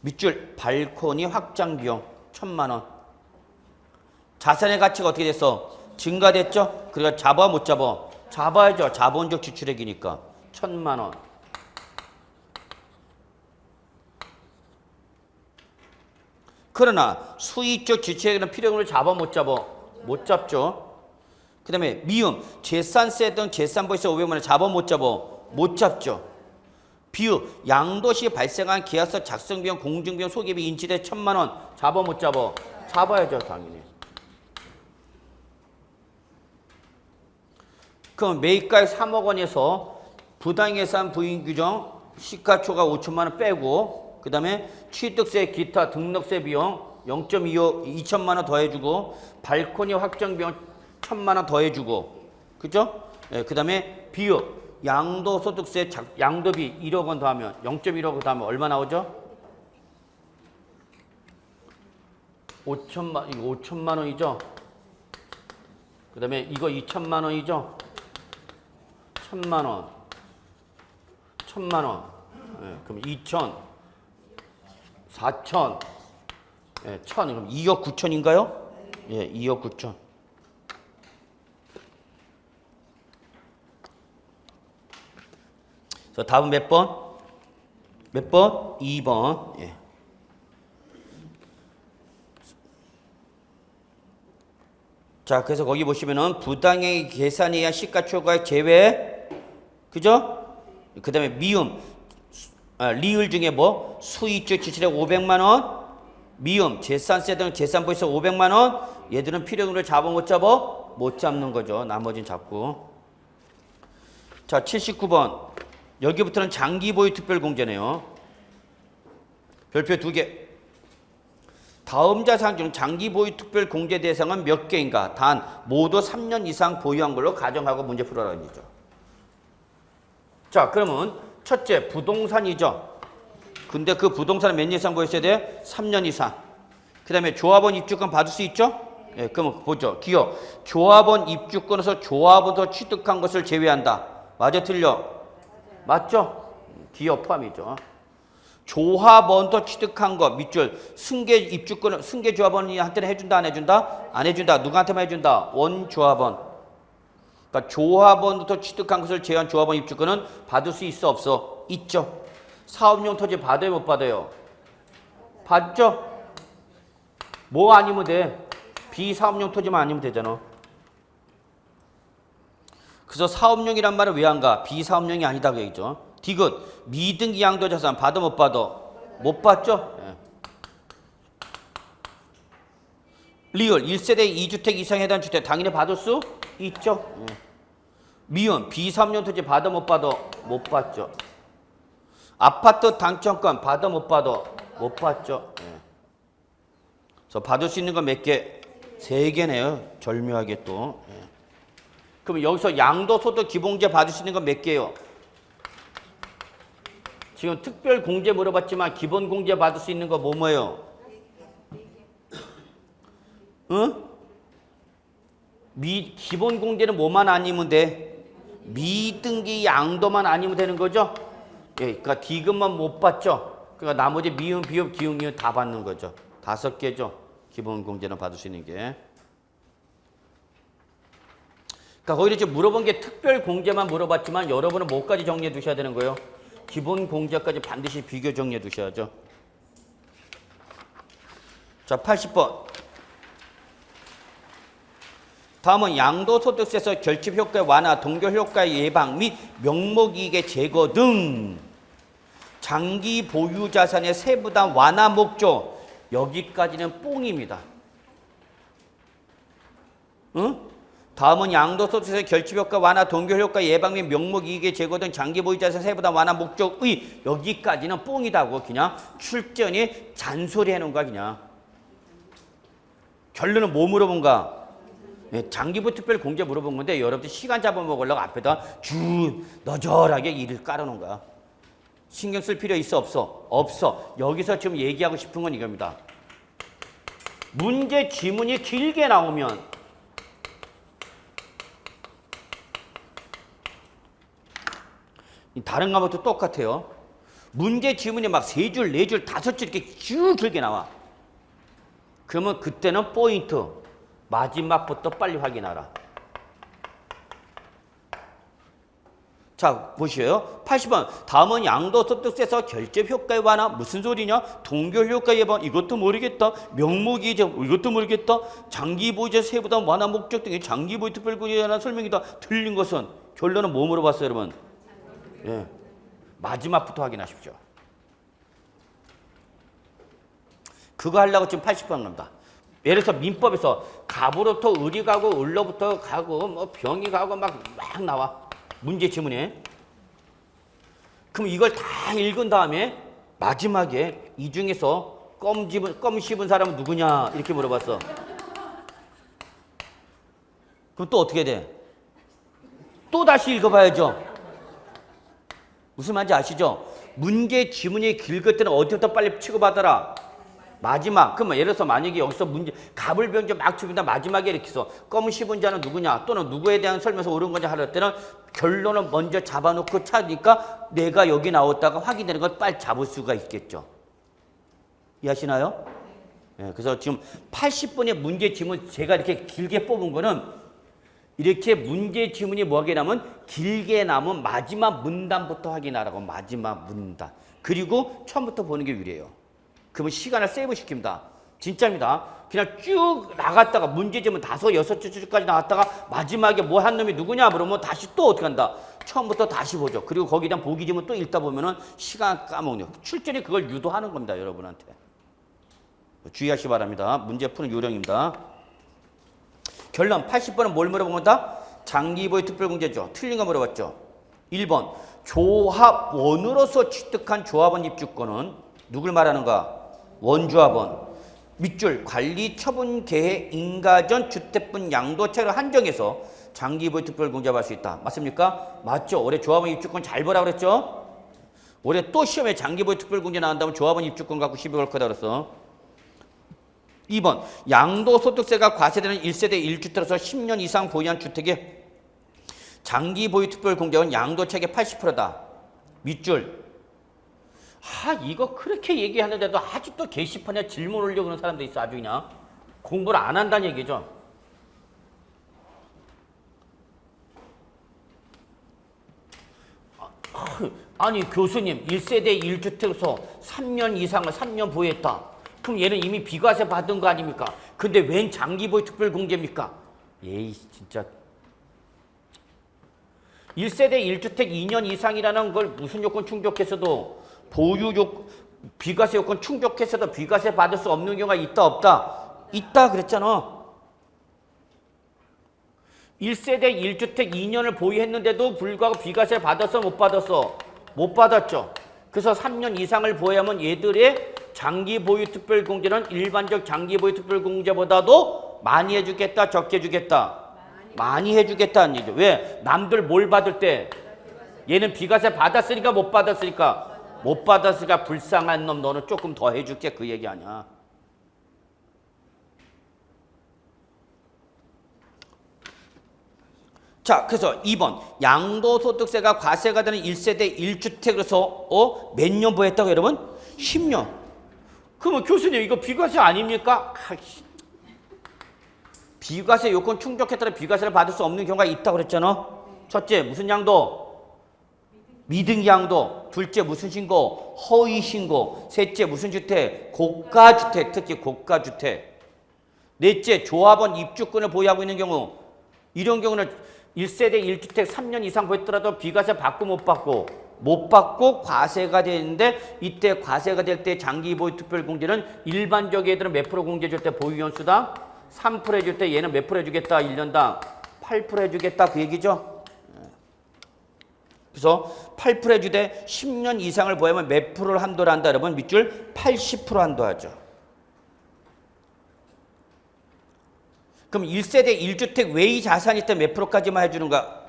밑줄, 발코니 확장 비용 1,000만 원. 자산의 가치가 어떻게 됐어? 증가됐죠? 그러니까 잡아, 못 잡아? 잡아야죠. 자본적 지출액이니까 1,000만 원. 그러나 수익적 지출액은 필요금을 잡아 못 잡아? 못 잡죠. 그 다음에 미음 재산세 등 재산보유세 500만 원 잡아 못 잡아? 못 잡죠. 비유 양도 시 발생한 계약서 작성 비용, 공증 비용, 소개비, 인치대 1,000만 원 잡아 못 잡아? 잡아야죠 당연히. 그럼 매입가액 3억 원에서 부당예산 부인 규정 시가초가 5천만 원 빼고 그 다음에 취득세 기타 등록세 비용 0.25 2천만 원 더해주고 발코니 확정 비용 1,000만 원 더해주고 그죠? 예, 그 다음에 비유 양도소득세 양도비 1억 원 더하면 0.1억 원 더하면 얼마 나오죠? 5천만 이거 5천만 원이죠? 그 다음에 이거 2천만 원이죠? 1,000만 원 1,000만 원 예, 그럼 2천 4천 예, 1,000 그럼 2억 9천인가요? 예, 2억 9천. 그래서 답은 몇 번? 몇 번? 2번. 예. 자, 그래서 거기 보시면은 부당의 계산에 의한 시가초과액 제외, 그죠? 그 다음에 미음, 리을 중에 뭐? 수익적 지출액 500만 원, 미음, 재산세 등 재산보유세 500만 원, 얘들은 필요금을 잡아 못 잡아? 못 잡는 거죠. 나머지는 잡고. 자, 79번. 여기부터는 장기보유 특별공제네요. 별표 2개. 다음 자산 중 장기보유 특별공제 대상은 몇 개인가? 단 모두 3년 이상 보유한 걸로 가정하고 문제 풀어라는 거죠. 자, 그러면 첫째 부동산이죠. 근데 그 부동산은 몇 년 이상 보였어야 돼? 3년 이상. 그 다음에 조합원 입주권 받을 수 있죠? 예, 그러면 보죠. 기억. 조합원 입주권에서 조합원도 취득한 것을 제외한다. 맞아, 틀려? 맞죠? 기업 포함이죠. 조합원도 취득한 거 밑줄 승계 입주권을 승계 조합원한테는 해준다 안 해준다? 안 해준다. 누구한테만 해준다? 원조합원. 그러니까 조합원부터 취득한 것을 제외한 조합원 입주권은 받을 수 있어 없어? 있죠. 사업용 토지 받아요 못 받아요? 받죠. 뭐 아니면 돼? 비사업용 토지만 아니면 되잖아. 그래서 사업용이란 말은 왜 안 가? 비사업용이 아니다 그 얘기죠. 디귿 미등기 양도자산 받아 못 받아? 못 받죠. 예. 리을 1세대 2주택 이상에 해당 주택 당연히 받을 수 있죠. 예. 미음 비사업용 토지 받아 못 받아? 못 받죠. 아파트 당첨권 받아 못 받아? 못 받죠. 예. 그래서 받을 수 있는 건 몇 개? 3개네요. 절묘하게 또. 예. 그럼 여기서 양도소득 기본공제 받을 수 있는 건 몇 개요? 지금 특별공제 물어봤지만 기본공제 받을 수 있는 거 뭐예요? 응? 기본공제는 뭐만 아니면 돼? 미등기 양도만 아니면 되는 거죠? 예, 그러니까 디귿만 못 받죠? 그러니까 나머지 미음, 비읍, 기흥, 이음 다 받는 거죠. 5개죠. 기본공제는 받을 수 있는 게. 그러니까 거기서 지금 물어본 게 특별공제만 물어봤지만 여러분은 뭐까지 정리해 두셔야 되는 거예요? 기본공제까지 반드시 비교 정리해 두셔야죠. 자, 80번. 다음은 양도소득세에서 결집효과의 완화, 동결효과의 예방 및 명목이익의 제거 등 장기 보유 자산의 세부담 완화 목적 여기까지는 뽕입니다. 응? 다음은 양도소득세 결집효과 완화, 동결효과 예방 및 명목이익의 제거 등 장기보유자산 세부담 완화 목적의 여기까지는 뽕이다고 그냥 출전이 잔소리 해놓은 거야 그냥. 결론은 뭐 물어본가? 네, 장기보유 특별공제 물어본 건데 여러분들 시간 잡아먹으려고 앞에다 쭉 너절하게 일을 깔아놓은 거야. 신경 쓸 필요 있어 없어? 없어. 여기서 지금 얘기하고 싶은 건 이겁니다. 문제 지문이 길게 나오면 다른 과목도 똑같아요. 문제 지문이 막 3줄, 4줄, 5줄 이렇게 쭉 길게 나와. 그러면 그때는 포인트. 마지막부터 빨리 확인하라. 자, 보시오요. 80번. 다음은 양도소득세에서 결제 효과에 관한 무슨 소리냐? 동결 효과 예방. 이것도 모르겠다. 명목이자 이것도 모르겠다. 장기보유자 세부담 완화 목적 등의 장기보유 특별구제에 관한 설명이다. 틀린 것은 결론은 뭐 물어봤어요, 여러분? 예. 마지막부터 확인하십시오. 그거 하려고 지금 80번 갑니다. 예를 들어서 민법에서 갑으로부터 을이 가고 을로부터 가고 뭐 병이 가고 막 나와. 문제 지문에. 그럼 이걸 다 읽은 다음에 마지막에 이 중에서 껌 씹은 사람은 누구냐 이렇게 물어봤어. 그럼 또 어떻게 돼? 또 다시 읽어봐야죠. 무슨 말인지 아시죠? 문제 지문이 길을 때는 어디부터 빨리 취급하더라? 마지막. 그러면 예를 들어서 만약에 여기서 문제 갑을 병자 막 치는다 마지막에 이렇게 써 껌 씹은 자는 누구냐 또는 누구에 대한 설명서 옳은 건지 하려 때는 결론을 먼저 잡아놓고 찾으니까 내가 여기 나왔다가 확인되는 걸 빨리 잡을 수가 있겠죠. 이해하시나요? 네, 그래서 지금 80번의 문제 지문 제가 이렇게 길게 뽑은 거는 이렇게 문제 지문이 뭐하게 남은 길게 남은 마지막 문단부터 확인하라고. 마지막 문단. 그리고 처음부터 보는 게 유리해요. 그러면 시간을 세이브 시킵니다. 진짜입니다. 그냥 쭉 나갔다가 문제지문 5, 6줄까지 나갔다가 마지막에 뭐 한 놈이 누구냐 그러면 다시 또 어떻게 한다. 처음부터 다시 보죠. 그리고 거기에 대한 보기지문 또 읽다 보면은 시간 까먹는. 출전이 그걸 유도하는 겁니다. 여러분한테. 주의하시기 바랍니다. 문제 푸는 요령입니다. 결론 80번은 뭘 물어본 거다? 장기보유 특별공제죠. 틀린 거 물어봤죠. 1번 조합원으로서 취득한 조합원 입주권은 누굴 말하는가? 원조합원. 밑줄 관리 처분 계획 인가전 주택분 양도차를 한정해서 장기보유 특별공제 받을 수 있다. 맞습니까? 맞죠. 올해 조합원 입주권 잘 보라 그랬죠? 올해 또 시험에 장기보유 특별공제 나온다면 조합원 입주권 갖고 시비 걸 거다 그랬어. 2번 양도소득세가 과세되는 1세대 1주택에서 10년 이상 보유한 주택의 장기보유 특별공제는 양도차익의 80%다. 밑줄 이거 그렇게 얘기하는데도 아직도 게시판에 질문 올려고 그러는 사람도 있어. 아주 그냥 공부를 안 한다는 얘기죠. 아니 교수님 1세대 1주택에서 3년 이상을 3년 보유했다. 그럼 얘는 이미 비과세 받은 거 아닙니까? 근데 웬 장기보유 특별공제입니까? 에이 진짜 1세대 1주택 2년 이상이라는 걸 무슨 요건 충족해서도 비과세 요건 충족해서도 비과세 받을 수 없는 경우가 있다 없다? 있다 그랬잖아. 1세대 1주택 2년을 보유했는데도 불구하고 비과세 받았어 못 받았어? 못 받았죠. 그래서 3년 이상을 보유하면 얘들의 장기보유 특별공제는 일반적 장기보유 특별공제보다도 많이 해주겠다 적게 해주겠다? 많이 해주겠다는 얘기죠. 왜? 남들 뭘 받을 때 얘는 비과세 받았으니까 못 받았으니까 못 받았으니까 불쌍한 놈 너는 조금 더 해줄게 그 얘기 아니야. 자, 그래서 2번 양도소득세가 과세가 되는 1세대 1주택으로서 몇 년 보유했다고 여러분? 10년. 그러면 교수님 이거 비과세 아닙니까? 비과세 요건 충족했다면 비과세를 받을 수 없는 경우가 있다고 그랬잖아. 첫째 무슨 양도? 미등 양도. 둘째 무슨 신고? 허위 신고. 셋째 무슨 주택? 고가주택. 특히 고가주택. 넷째 조합원 입주권을 보유하고 있는 경우. 이런 경우는 1세대 1주택 3년 이상 보였더라도 비과세 받고 못 받고? 못 받고 과세가 되는데 이때 과세가 될 때 장기보유 특별공제는 일반적 애들은 몇 프로 공제 줄 때 보유연수당 3% 해줄 때 얘는 몇 프로 해주겠다? 1년당 8% 해주겠다 그 얘기죠. 그래서 8% 해주되 10년 이상을 보유하면 몇 프로를 한도를 한다 여러분? 밑줄 80% 한도하죠. 그럼 1세대 1주택 외의 자산이 있다 몇 프로까지만 해주는가?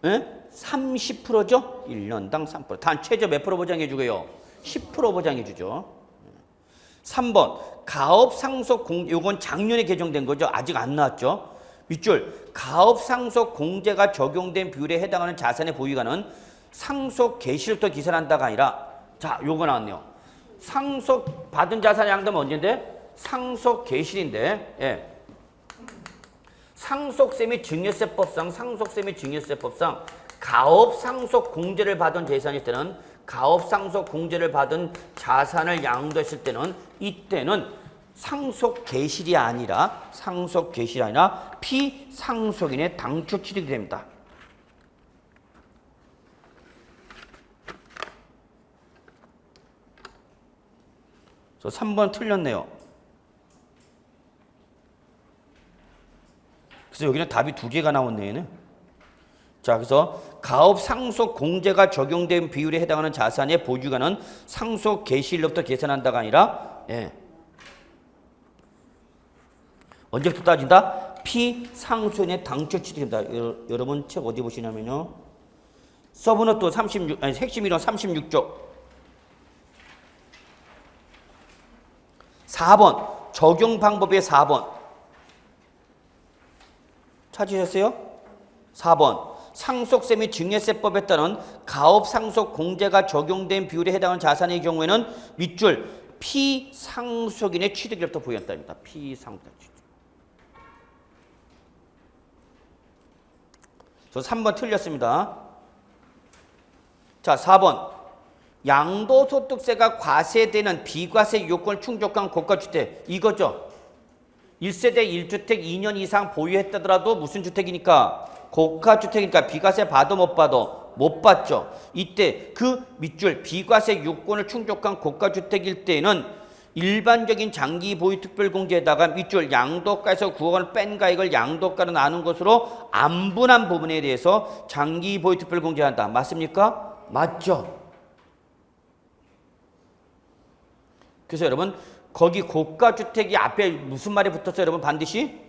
응? 30%죠? 1년당 3%. 단 최저 몇 프로 보장해주고요? 10% 보장해주죠. 3번 가업 상속 요건 작년에 개정된 거죠. 아직 안 나왔죠. 밑줄 가업 상속 공제가 적용된 비율에 해당하는 자산의 보유가는 상속 개시로부터 기산한다가 아니라 자 요거 나왔네요. 상속 받은 자산의 양도는 언제인데? 상속 개시인데 예. 상속세 및 증여세법상 가업 상속 공제를 받은 재산일 때는 가업 상속 공제를 받은 자산을 양도했을 때는 이때는 상속 개실이 아니라 피상속인의 당초 취득이 됩니다. 그래서 3번 틀렸네요. 그래서 여기는 답이 2개가 나왔네, 얘는. 자, 그래서 가업 상속 공제가 적용된 비율에 해당하는 자산의 보유가는 상속 개시일로부터 계산한다가 아니라, 언제부터 따진다? 피상속인의 당초 취득입니다. 여러분 책 어디 보시냐면요. 서브노트 36, 핵심 이론 36쪽. 4번, 적용 방법의 4번. 찾으셨어요? 4번. 상속세 및 증여세법에 따른 가업 상속 공제가 적용된 비율에 해당하는 자산의 경우에는 밑줄 피상속인의 취득일부터 보였답니다. 피상속인 취득. 저 3번 틀렸습니다. 자, 4번. 양도소득세가 과세되는 비과세 요건을 충족한 고가주택. 이거죠. 1세대 1주택 2년 이상 보유했다더라도 무슨 주택이니까? 고가주택이니까 비과세 받아 못 받아? 못 받죠. 이때 그 밑줄 비과세 요건을 충족한 고가주택일 때는 일반적인 장기 보유 특별공제에다가 밑줄 양도가에서 9억 원을 뺀 가액을 양도가로 나눈 것으로 안 분한 부분에 대해서 장기 보유 특별공제한다. 맞습니까? 맞죠. 그래서 여러분 거기 고가주택이 앞에 무슨 말이 붙었어요? 여러분 반드시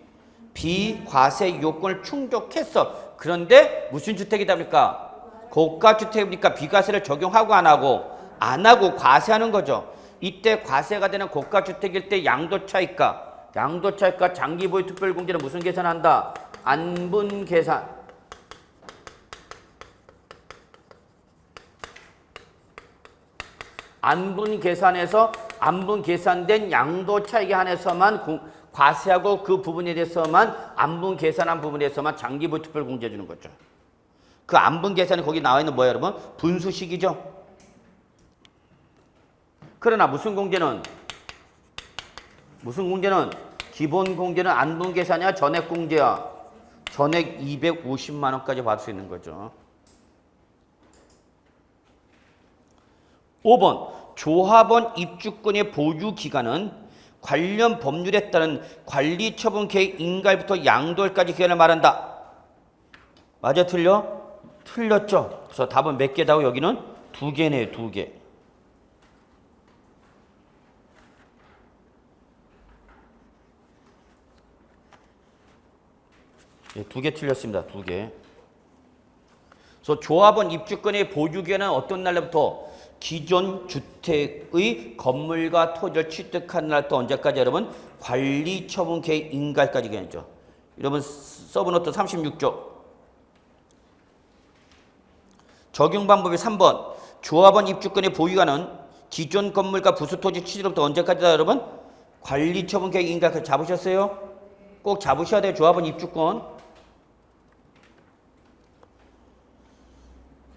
비과세 요건을 충족했어. 그런데 무슨 주택이답니까? 고가주택이니까 비과세를 적용하고 안 하고 과세하는 거죠. 이때 과세가 되는 고가주택일 때 양도차익가 장기보유 특별공제는 무슨 계산한다? 안분계산. 안분계산에서 안분계산된 양도차익에 한해서만 과세하고 그 부분에 대해서만 안분계산한 부분에 대해서만 장기보유 특별공제 주는 거죠. 그 안분계산이 거기 나와 있는 뭐예요, 여러분? 분수식이죠. 그러나 무슨 공제는 기본 공제는 안분계산이야, 전액 공제야. 전액 250만 원까지 받을 수 있는 거죠. 5번 조합원 입주권의 보유 기간은 관련 법률에 따른 관리처분 계획 인가일부터 양도일까지 기간을 말한다. 맞아, 틀려? 틀렸죠. 그래서 답은 몇 개다고? 여기는 2개네요. 2개. 예, 2개 틀렸습니다. 2개. 그래서 조합원 입주권의 보유 기간은 어떤 날로부터? 기존 주택의 건물과 토지를 취득한 날부터 언제까지 여러분? 관리처분 계획 인가일까지 기간이죠. 여러분 서브노트 36조. 적용 방법이 3번. 조합원 입주권의 보유가는 기존 건물과 부수 토지 취득부터 언제까지다 여러분? 관리처분 계획 인가일까지 잡으셨어요? 꼭 잡으셔야 돼요. 조합원 입주권.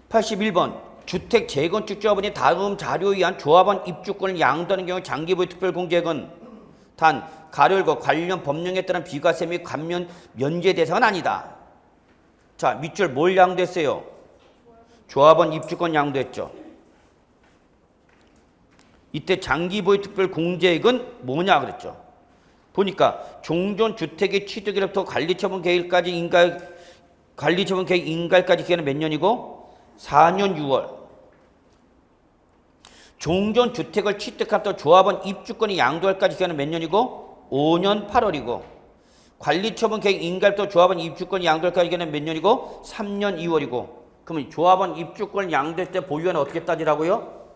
81번. 주택 재건축 조합원이 다음 자료에 의한 조합원 입주권을 양도하는 경우 장기보유 특별공제액은 단 가로열고 관련 법령에 따른 비과세 및 감면 면제 대상은 아니다. 자, 밑줄 뭘 양도했어요? 조합원 입주권 양도했죠. 이때 장기보유 특별공제액은 뭐냐 그랬죠. 보니까 종전 주택의 취득일부터 관리처분 계획까지 관리처분 계획 인가일까지 기간은 몇 년이고? 4년 6월. 종전 주택을 취득함부터 조합원 입주권이 양도할까지 기간은 몇 년이고? 5년 8월이고. 관리처분 계획 인가일부터 조합원 입주권이 양도할까지 기간은 몇 년이고? 3년 2월이고. 그러면 조합원 입주권을 양도할 때 보유원은 어떻게 따지라고요?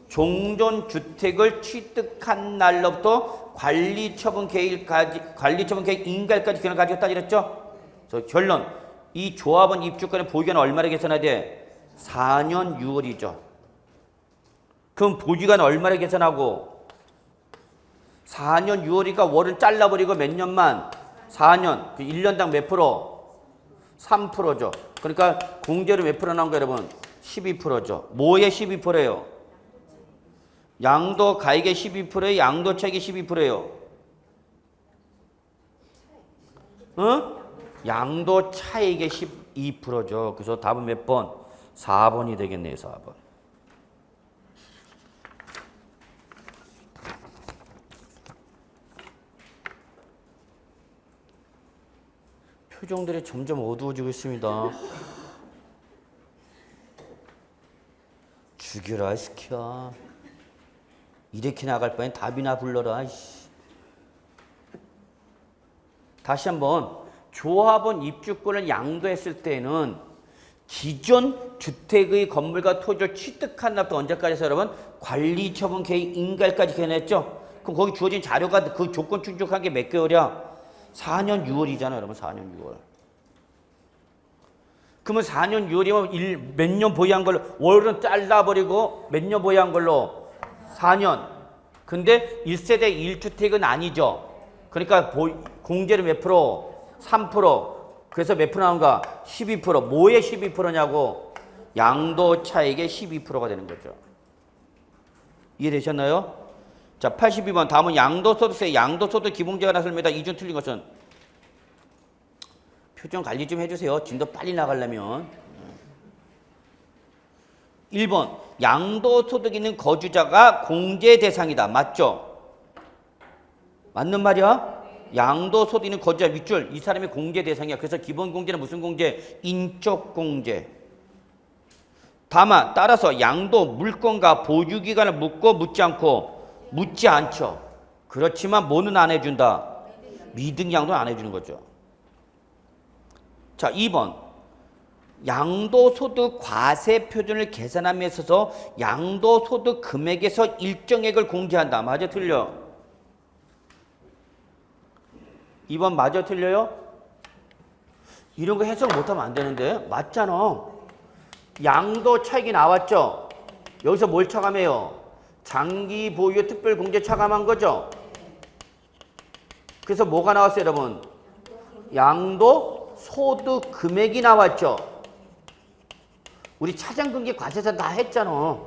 종전 주택을 취득한 날로부터 관리처분 계획 인가일까지 기간을 가지고 따지랬죠? 그래서 결론, 이 조합원 입주권의 보유기간은 얼마나 계산해야 돼? 4년 6월이죠. 그럼 보유기간은 얼마나 계산하고? 4년 6월이니까 월은 잘라버리고 몇 년만? 4년. 그 1년당 몇 프로? 3%죠. 그러니까 공제로 몇 프로 나온 거예요, 여러분? 12%죠. 뭐에 12%예요? 양도 가액의 12%예요? 양도 차익의 12%예요? 어? 양도 차익의 12%죠. 그래서 답은 몇 번? 4번이 되겠네요, 4번. 표정들이 점점 어두워지고 있습니다. 죽여라, 이 새끼야. 이렇게 나갈 바엔 답이나 불러라. 이씨. 다시 한번 조합원 입주권을 양도했을 때는 기존 주택의 건물과 토지를 취득한 날부터 언제까지 해서 여러분? 관리처분 개입 인가일까지 개념했죠? 그럼 거기 주어진 자료가 그 조건 충족한 게 몇 개월이야? 4년 6월이잖아요, 여러분. 4년 6월. 그러면 4년 6월이면 몇 년 보유한 걸로, 월은 잘라버리고 몇 년 보유한 걸로? 4년. 근데 1세대 1주택은 아니죠. 그러니까 공제는 몇 프로? 3%. 그래서 몇 프로 나온가? 12%. 뭐의 12%냐고? 양도 차익의 12%가 되는 거죠. 이해되셨나요? 자, 82번. 다음은 양도소득세, 양도소득 기본제가 나섭니다. 이중 틀린 것은? 표정 관리 좀 해주세요. 진도 빨리 나가려면. 1번. 양도소득 있는 거주자가 공제 대상이다. 맞죠? 맞는 말이야? 양도소득 있는 거주자 밑줄. 이 사람이 공제 대상이야. 그래서 기본 공제는 무슨 공제? 인적 공제. 다만 따라서 양도 물건과 보유기간을 묻고 묻지 않고 묻지 않죠. 그렇지만 뭐는 안 해준다? 미등양도는 안 해주는 거죠. 자, 2번. 양도소득 과세 표준을 계산함에 있어서 양도소득 금액에서 일정액을 공제한다. 맞아, 틀려? 2번 맞아, 틀려요? 이런 거 해석 못하면 안 되는데. 맞잖아. 양도 차익이 나왔죠? 여기서 뭘 차감해요? 장기 보유 특별 공제 차감한 거죠? 그래서 뭐가 나왔어요, 여러분? 양도 소득 금액이 나왔죠? 우리 차장금기 과세사 다 했잖아.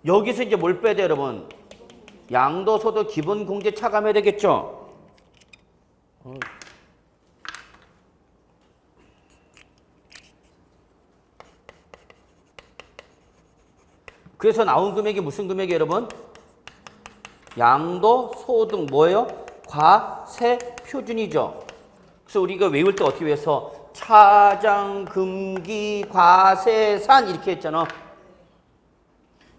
여기서 이제 뭘 빼야 돼요, 여러분? 양도 소득 기본 공제 차감해야 되겠죠? 그래서 나온 금액이 무슨 금액이에요, 여러분? 양도 소득 뭐예요? 과세 표준이죠. 그래서 우리가 외울 때 어떻게 해서 차장 금기 과세산 이렇게 했잖아.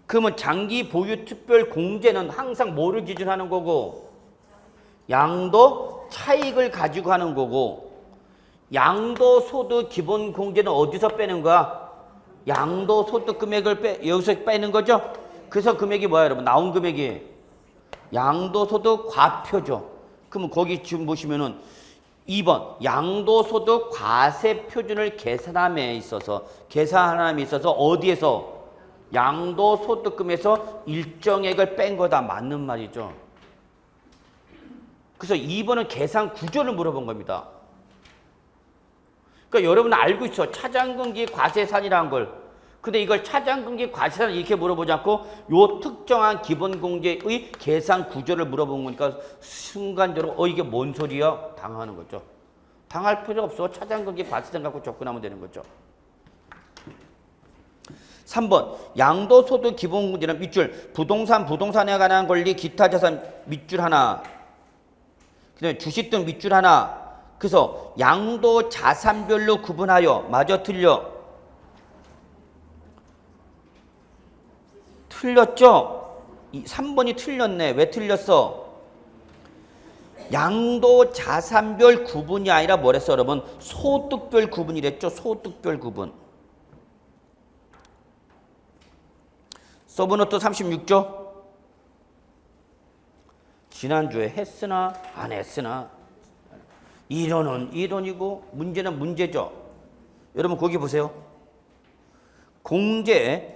그러면 장기 보유 특별 공제는 항상 뭐를 기준하는 거고? 양도 차익을 가지고 하는 거고, 양도 소득 기본 공제는 어디서 빼는 거야? 양도 소득 금액을 여기서 빼는 거죠? 그래서 금액이 뭐야, 여러분? 나온 금액이 양도 소득 과표죠. 그러면 거기 지금 보시면은 2번 양도 소득 과세 표준을 계산함에 있어서 어디에서? 양도 소득금에서 일정액을 뺀 거다. 맞는 말이죠. 그래서 2번은 계산 구조를 물어본 겁니다. 그러니까 여러분은 알고 있어. 차장금기 과세산이라는 걸. 근데 이걸 차장금기 과세산 이렇게 물어보지 않고 요 특정한 기본공제의 계산 구조를 물어본 거니까 순간적으로 이게 뭔 소리야? 당하는 거죠. 당할 필요 없어. 차장금기 과세산 갖고 접근하면 되는 거죠. 3번 양도소득 기본공제는 밑줄 부동산에 관한 권리 기타 자산 밑줄 하나, 그다음에 주식 등 밑줄 하나. 그래서 양도 자산별로 구분하여 맞아, 틀려? 틀렸죠? 3번이 틀렸네. 왜 틀렸어? 양도 자산별 구분이 아니라 뭐랬어, 여러분? 소득별 구분이랬죠? 소득별 구분. 서브노트 36조. 지난주에 했으나 안 했으나 이론은 이론이고 문제는 문제죠. 여러분 거기 보세요. 공제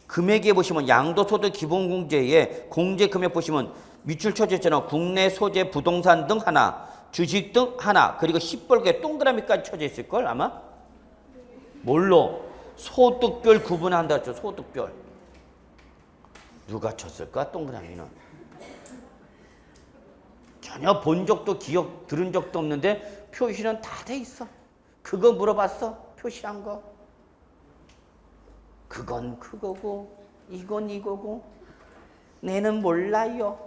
금액에 보시면 양도소득 기본공제에 공제 금액 보시면 밑줄 쳐졌잖아. 국내 소재 부동산 등 하나, 주식 등 하나, 그리고 시뻘겋게 동그라미까지 쳐져 있을걸 아마? 뭘로? 소득별 구분한다 했죠. 소득별. 누가 쳤을까 동그라미는? 전혀 본 적도 들은 적도 없는데 표시는 다 돼 있어. 그거 물어봤어? 표시한 거. 그건 그거고 이건 이거고 내는 몰라요.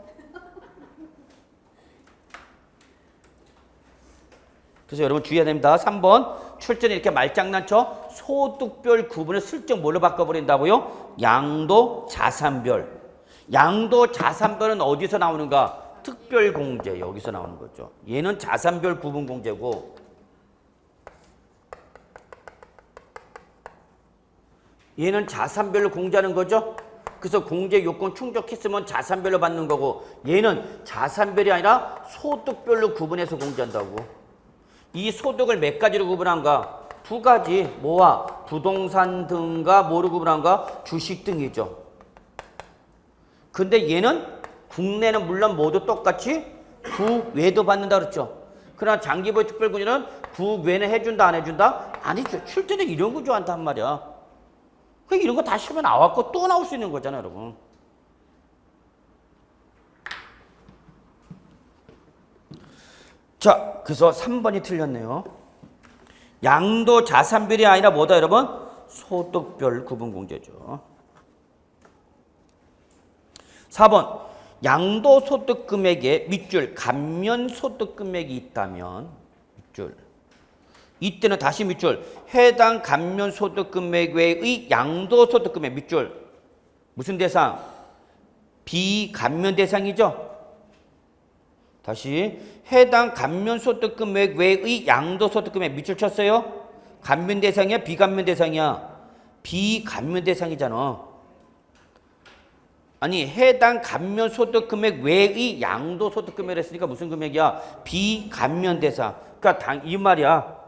그래서 여러분 주의해야 됩니다. 3번 출제는 이렇게 말장난쳐 소득별 구분을 슬쩍 뭘로 바꿔버린다고요? 양도 자산별. 양도 자산별은 어디서 나오는가? 특별공제 여기서 나오는 거죠. 얘는 자산별 구분 공제고 얘는 자산별로 공제하는 거죠. 그래서 공제 요건 충족했으면 자산별로 받는 거고 얘는 자산별이 아니라 소득별로 구분해서 공제한다고. 이 소득을 몇 가지로 구분한가? 두 가지. 뭐와? 부동산 등과 뭐로 구분한가? 주식 등이죠. 근데 얘는 국내는 물론 모두 똑같이 국외도 받는다 그랬죠. 그러나 장기보유 특별공제는 국외는 해준다 안 해준다? 아니죠. 출제는 이런 거 좋아한단 말이야. 그러니까 이런 거 다 시험에 나왔고 또 나올 수 있는 거잖아요, 여러분. 자, 그래서 3번이 틀렸네요. 양도 자산별이 아니라 뭐다, 여러분? 소득별 구분 공제죠. 4번. 양도 소득 금액에 밑줄 감면 소득 금액이 있다면 밑줄. 이때는 다시 밑줄 해당 감면 소득 금액 외의 양도 소득 금액 밑줄 무슨 대상? 비감면 대상이죠. 다시 해당 감면 소득 금액 외의 양도 소득 금액 밑줄 쳤어요. 감면 대상이야 비감면 대상이야? 비감면 대상이잖아. 아니 해당 감면 소득 금액 외의 양도 소득 금액을 했으니까 무슨 금액이야? 비감면 대상. 그러니까 이 말이야.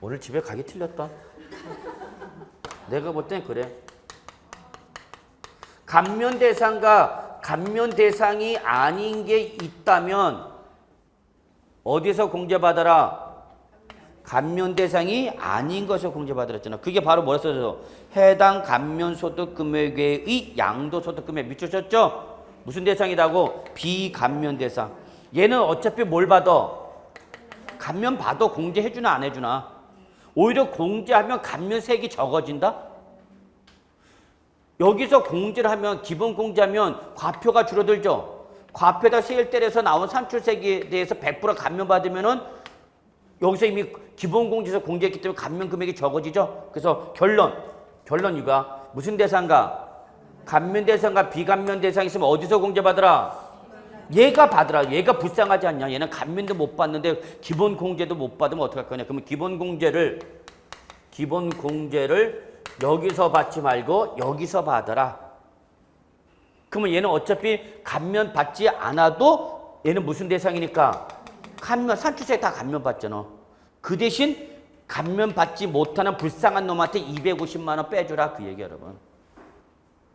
오늘 집에 가기 틀렸다. 내가 볼 땐 그래. 감면 대상과 감면 대상이 아닌 게 있다면 어디서 공제받아라? 감면 대상이 아닌 것을 공제받으랬잖아. 그게 바로 뭐라 써져? 해당 감면 소득 금액의 양도 소득 금액 밑줄 쳤죠? 무슨 대상이라고? 비감면 대상. 얘는 어차피 뭘 받아? 감면 받아. 공제해주나 안 해주나? 오히려 공제하면 감면세액이 적어진다? 여기서 공제를 하면 기본 공제하면 과표가 줄어들죠. 과표에다 세일 때려서 나온 산출세액에 대해서 100% 감면받으면은 여기서 이미 기본 공제에서 공제했기 때문에 감면 금액이 적어지죠. 그래서 결론 이거야. 무슨 대상가? 감면 대상과 비감면 대상이 있으면 어디서 공제받으라? 얘가 받으라. 얘가 불쌍하지 않냐? 얘는 감면도 못 받는데 기본 공제도 못 받으면 어떡할 거냐? 그러면 기본 공제를 여기서 받지 말고 여기서 받아라. 그러면 얘는 어차피 감면 받지 않아도 얘는 무슨 대상이니까? 감면, 산출세액 다 감면 받잖아. 그 대신 감면 받지 못하는 불쌍한 놈한테 250만 원 빼주라. 그 얘기 여러분.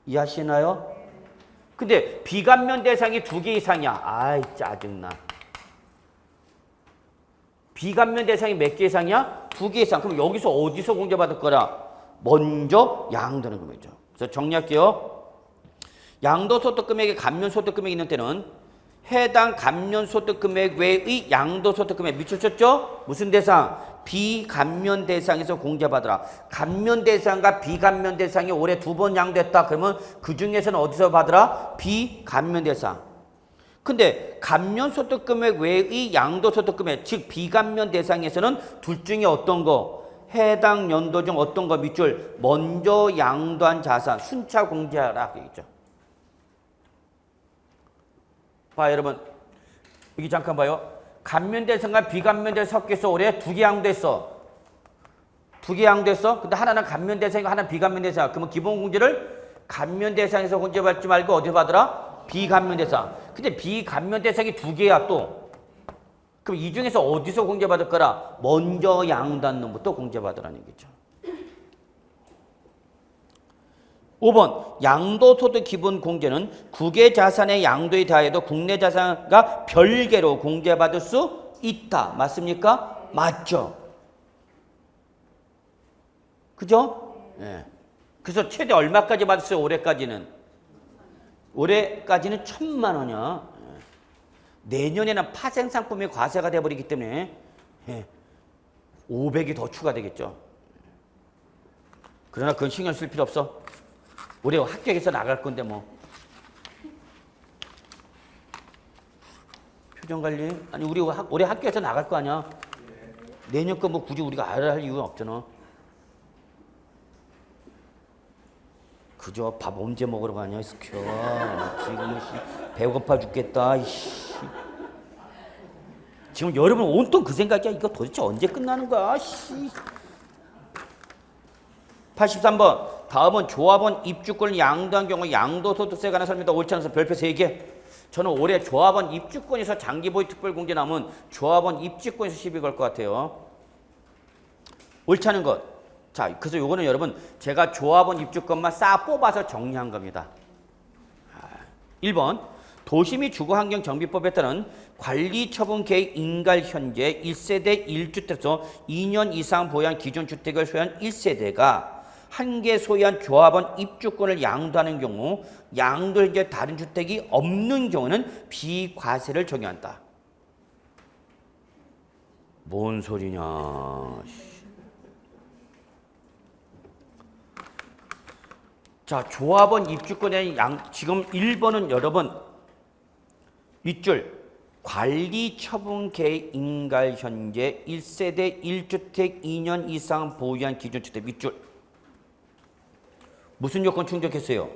이해하시나요? 근데 비감면 대상이 2개 이상이야. 아이 짜증나. 비감면 대상이 몇 개 이상이야? 2개 이상. 그럼 여기서 어디서 공제받을 거라? 먼저 양도는 금액이죠. 그래서 정리할게요. 양도소득금액에 감면소득금액이 있는 때는 해당 감면소득금액 외의 양도소득금액 밑줄 쳤죠? 무슨 대상? 비감면 대상에서 공제받으라. 감면 대상과 비감면 대상이 올해 2번 양도했다. 그러면 그 중에서는 어디서 받으라? 비감면 대상. 근데 감면소득금액 외의 양도소득금액, 즉 비감면 대상에서는 둘 중에 어떤 거? 해당 연도 중 어떤 거 밑줄? 먼저 양도한 자산, 순차 공제하라. 그겠죠. 봐, 여러분. 여기 잠깐 봐요. 감면 대상과 비감면 대상 섞여서 올해 2개 양도했어. 2개 양도했어. 근데 하나는 감면 대상이고 하나는 비감면 대상. 그러면 기본 공제를 감면 대상에서 공제받지 말고 어디서 받으라? 비감면 대상. 근데 비감면 대상이 2개야 또. 그럼 이 중에서 어디서 공제받을 거라? 먼저 양도한 놈부터 공제받으라는 얘기죠. 5번 양도소득 기본 공제는 국외 자산의 양도에 대하여도 국내 자산과 별개로 공제받을 수 있다. 맞습니까? 맞죠. 그죠? 예. 그래서 최대 얼마까지 받았어요? 올해까지는 1,000만 원이야. 예. 내년에는 파생 상품이 과세가 돼버리기 때문에 500이 더 추가되겠죠. 그러나 그건 신경 쓸 필요 없어. 올해 합격해서 나갈 건데 뭐. 표정관리? 아니 우리 올해 합격해서 나갈 거 아니야. 내년 거 뭐 굳이 우리가 알아야 할 이유는 없잖아. 그저 밥 언제 먹으러 가냐 스켜. 지금 배고파 죽겠다. 이씨. 지금 여러분 온통 그 생각이야. 이거 도대체 언제 끝나는 거야. 씨. 83번. 다음은 조합원 입주권을 양도한 경우 양도소득세에 관한 설명도 옳지 않아서 별표 3개. 저는 올해 조합원 입주권에서 장기보유 특별공제 나오면 조합원 입주권에서 시비 걸 것 같아요. 옳지 않은 것. 자, 그래서 요거는 여러분 제가 조합원 입주권만 싹 뽑아서 정리한 겁니다. 1번. 도시및 주거환경정비법에 따른 관리처분계획 인가를 현재 1세대 1주택에서 2년 이상 보유한 기존 주택을 소유한 1세대가 한 개 소유한 조합원 입주권을 양도하는 경우 양도 현재 다른 주택이 없는 경우는 비과세를 적용한다. 뭔 소리냐. 자, 조합원 입주권의 지금 1번은 여러분 윗줄 관리처분계획 인가를 현재 1세대 1주택 2년 이상 보유한 기존주택 윗줄 무슨 요건 충족했어요?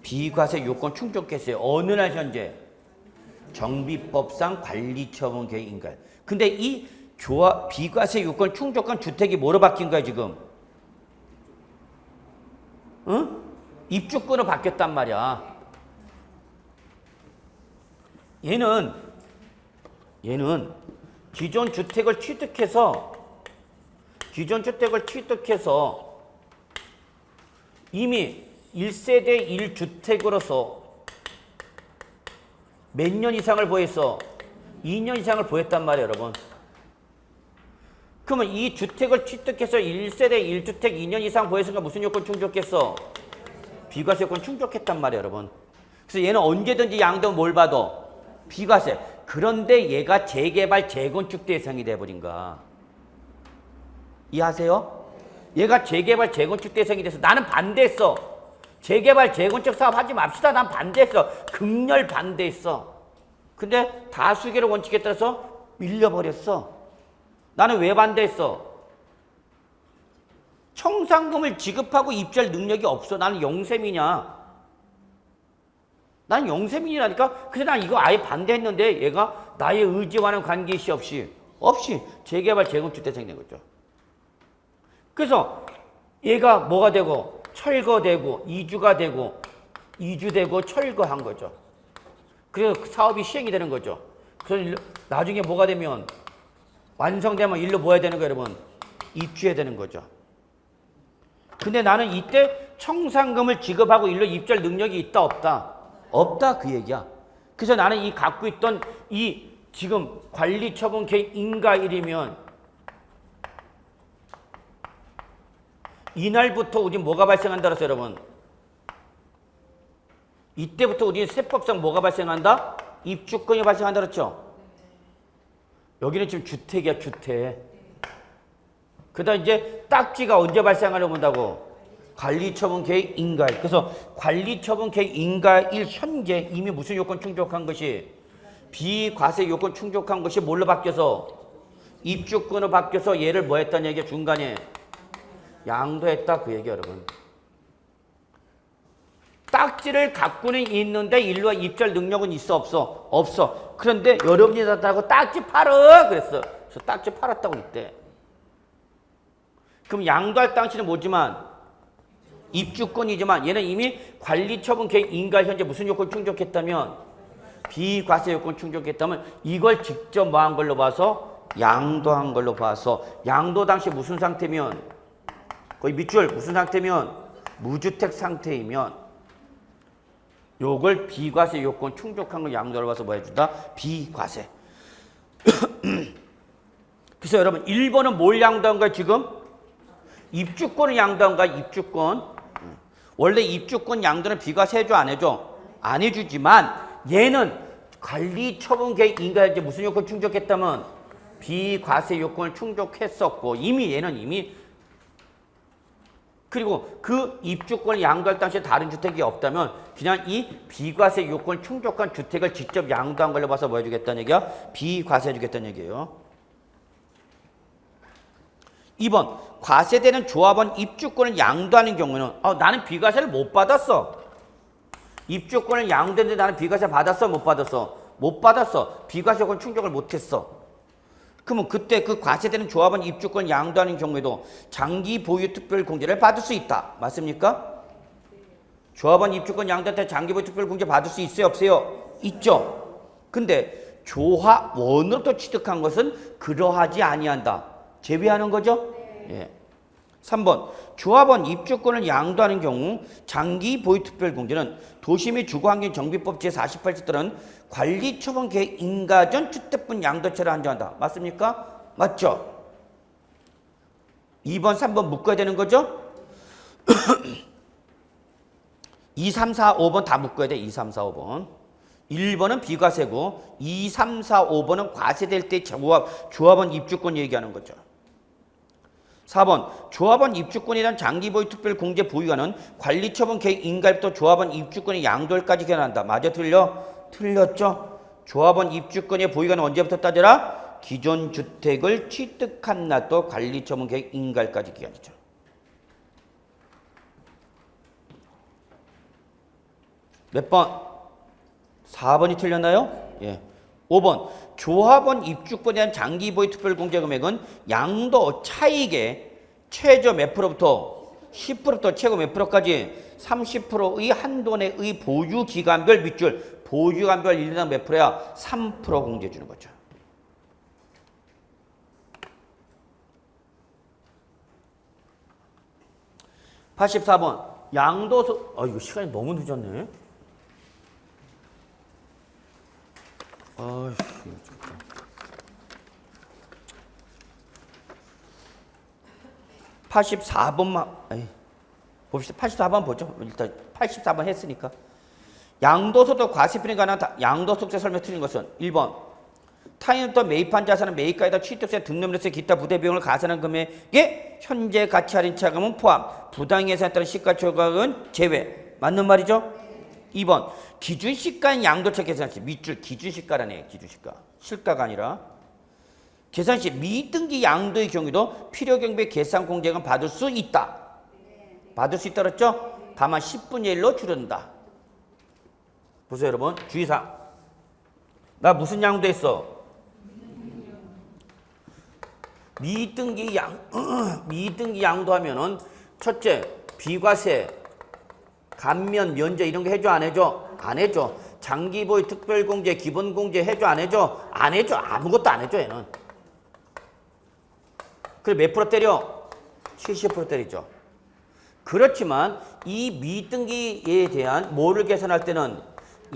비과세 요건 충족했어요. 어느 날 현재? 정비법상 관리처분계획 인가. 근데 이 비과세 요건 충족한 주택이 뭐로 바뀐 거야 지금? 응? 입주권으로 바뀌었단 말이야. 얘는 기존 주택을 취득해서 이미 1세대 1주택으로서 몇 년 이상을 보였어? 2년 이상을 보였단 말이에요, 여러분. 그러면 이 주택을 취득해서 1세대 1주택 2년 이상 보였으니까 무슨 요건 충족했어? 비과세 요건 충족했단 말이에요, 여러분. 그래서 얘는 언제든지 양도 뭘 받아? 비과세. 그런데 얘가 재개발, 재건축 대상이 돼버린 거야. 이해하세요? 얘가 재개발, 재건축 대상이 돼서 나는 반대했어. 재개발, 재건축 사업 하지 맙시다. 난 반대했어. 극렬 반대했어. 근데 다수결의 원칙에 따라서 밀려버렸어. 나는 왜 반대했어? 청산금을 지급하고 입주할 능력이 없어. 나는 영세민이야. 난 영세민이라니까. 그래서 난 이거 아예 반대했는데 얘가 나의 의지와는 관계시 없이 재개발, 재건축 대상이 된 거죠. 그래서 얘가 뭐가 되고 철거되고 이주되고 철거한 거죠. 그래서 사업이 시행이 되는 거죠. 그래서 나중에 뭐가 되면 완성되면 일로 뭐 해야 되는 거예요, 여러분? 입주해야 되는 거죠. 근데 나는 이때 청산금을 지급하고 일로 입주할 능력이 있다, 없다? 없다, 그 얘기야. 그래서 나는 이 갖고 있던 이 지금 관리처분계획 인가일이면 이날부터 우리 뭐가 발생한다 그랬어요, 여러분? 이때부터 우리 세법상 뭐가 발생한다? 입주권이 발생한다 그랬죠? 여기는 지금 주택이야, 주택. 그다음 이제 딱지가 언제 발생하려고 본다고? 관리처분계획 인가일. 그래서 관리처분계획 인가일 현재 이미 무슨 요건 충족한 것이? 비과세 요건 충족한 것이 뭘로 바뀌어서? 입주권으로 바뀌어서 얘를 뭐 했다는 얘기야, 중간에? 양도했다, 그 얘기 여러분. 딱지를 갖고는 있는데 일로 입주할 능력은 있어, 없어? 없어. 그런데 여러분이 다고 딱지 팔어 그랬어. 그래서 딱지 팔았다고 이때. 그럼 양도할 당시는 뭐지만? 입주권이지만 얘는 이미 관리처분계획 인가 현재 무슨 요건 충족했다면? 비과세 요건 충족했다면 이걸 직접 뭐 한 걸로 봐서? 양도한 걸로 봐서 양도 당시 무슨 상태면? 거의 밑줄 무슨 상태면? 무주택 상태이면 요걸 비과세 요건 충족한 걸 양도를 봐서 뭐 해준다? 비과세. 그래서 여러분 1번은 뭘 양도한 거야 지금? 입주권을 양도한 거야. 입주권. 원래 입주권 양도는 비과세 해줘 안 해줘? 안 해주지만 얘는 관리처분 계획 인가에 무슨 요건 충족했다면 비과세 요건을 충족했었고 얘는 이미 그리고 그 입주권을 양도할 당시에 다른 주택이 없다면 그냥 이 비과세 요건을 충족한 주택을 직접 양도한 걸로 봐서 뭐 해주겠다는 얘기야? 비과세 해주겠다는 얘기예요. 2번 과세되는 조합원 입주권을 양도하는 경우는 나는 비과세를 못 받았어. 입주권을 양도했는데 나는 비과세 받았어? 못 받았어? 못 받았어. 비과세 요건 충족을 못했어. 그러면 그때 그 과세되는 조합원 입주권 양도하는 경우에도 장기 보유 특별 공제를 받을 수 있다. 맞습니까? 조합원 입주권 양도할 때 장기 보유 특별 공제 받을 수 있어요? 없어요? 있죠. 근데 조합원으로부터 취득한 것은 그러하지 아니한다. 제외하는 거죠? 예. 3번 조합원 입주권을 양도하는 경우 장기 보유 특별 공제는 도시 및 주거환경정비법 제48조 따른 관리처분 계획 인가 전 주택분 양도처를 한정한다. 맞습니까? 맞죠? 2번, 3번 묶어야 되는 거죠? 2, 3, 4, 5번 다 묶어야 돼. 2, 3, 4, 5번. 1번은 비과세고 2, 3, 4, 5번은 과세될 때 조합원 입주권 얘기하는 거죠. 4번 조합원 입주권이란 장기보유 특별공제 보유하는 관리처분 계획 인가부터 조합원 입주권의 양도일까지 계산한다. 맞아 틀려? 틀렸죠? 조합원 입주권의 보유가는 언제부터 따져라? 기존 주택을 취득한 날부터 관리처분 계획 인가일까지 기간이죠. 몇 번? 4번이 틀렸나요? 예. 5번 조합원 입주권에 대한 장기보유 특별공제 금액은 양도 차익의 최저 몇 프로부터 10%부터 최고 몇 프로까지 30%의 한도 내의 보유기간별 밑줄 보유기간별 1년당 몇 프로야? 3% 공제해 주는 거죠. (84번) 양도소 이거 시간이 너무 늦었네. 아휴, 84번만 봅시다. 84번 보죠. 일단 84번 했으니까. 양도소득 과세표현이 가능한 양도소득세 설명 틀린 것은 1번 타인으로부터 매입한 자산은 매입가에다 취득세, 등록료세, 기타 부대비용을 가산한 금액에 현재 가치 할인 차감은 포함, 부당예산에 따른 시가총액은 제외. 맞는 말이죠? 2번 기준시가인 양도차 계산 시 밑줄 기준시가라네. 기준시가 실가가 아니라 계산 시 미등기 양도의 경우도 필요경비 계산공제금 받을 수 있다. 받을 수 있다 그랬죠? 다만 10분의 1로 줄여준다. 보세요 여러분. 주의사항. 나 무슨 양도했어? 미등기 양도하면은 첫째 비과세 감면, 면제 이런 거 해줘 안 해줘? 안 해줘. 장기보유 특별공제, 기본공제 해줘 안 해줘? 안 해줘. 아무것도 안 해줘 얘는. 그래 몇 프로 때려? 70% 때리죠. 그렇지만 이 미등기에 대한 뭐를 계산할 때는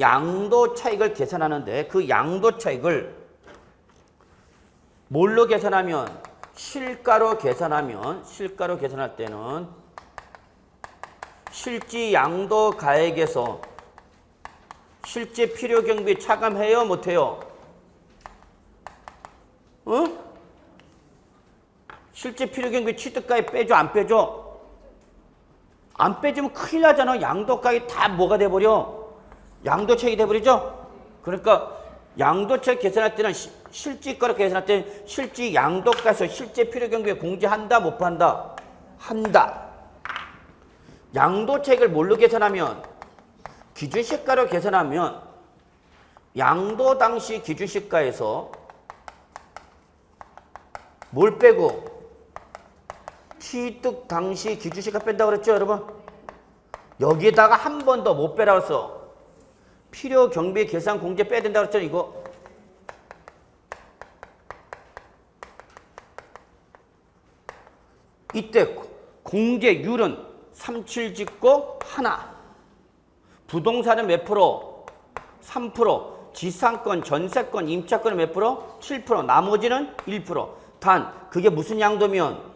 양도 차익을 계산하는데 그 양도 차익을 뭘로 계산하면 실가로 계산할 때는 실지 양도 가액에서 실제 필요 경비 차감해요, 못해요? 응? 실제 필요 경비 취득가액 빼줘, 안 빼줘? 안 빼주면 큰일 나잖아. 양도가액이 다 뭐가 돼버려? 양도차익이 돼버리죠? 그러니까 양도차익 계산할 때는 실지가로 계산할 때는 실지 양도가에서 실제 필요 경비에 공제한다, 못 한다? 한다. 양도차익을 뭘로 계산하면 기준시가로 계산하면 양도 당시 기준시가에서 뭘 빼고 취득 당시 기준시가 뺀다고 그랬죠 여러분? 여기에다가 한 번 더 못 빼라고 했어. 필요 경비 계산 공제 빼야 된다고 그랬잖아 이거. 이때 공제율은 37 짓고 하나. 부동산은 몇 프로? 3%. 지상권, 전세권, 임차권은 몇 프로? 7%. 나머지는 1%. 단 그게 무슨 양도면?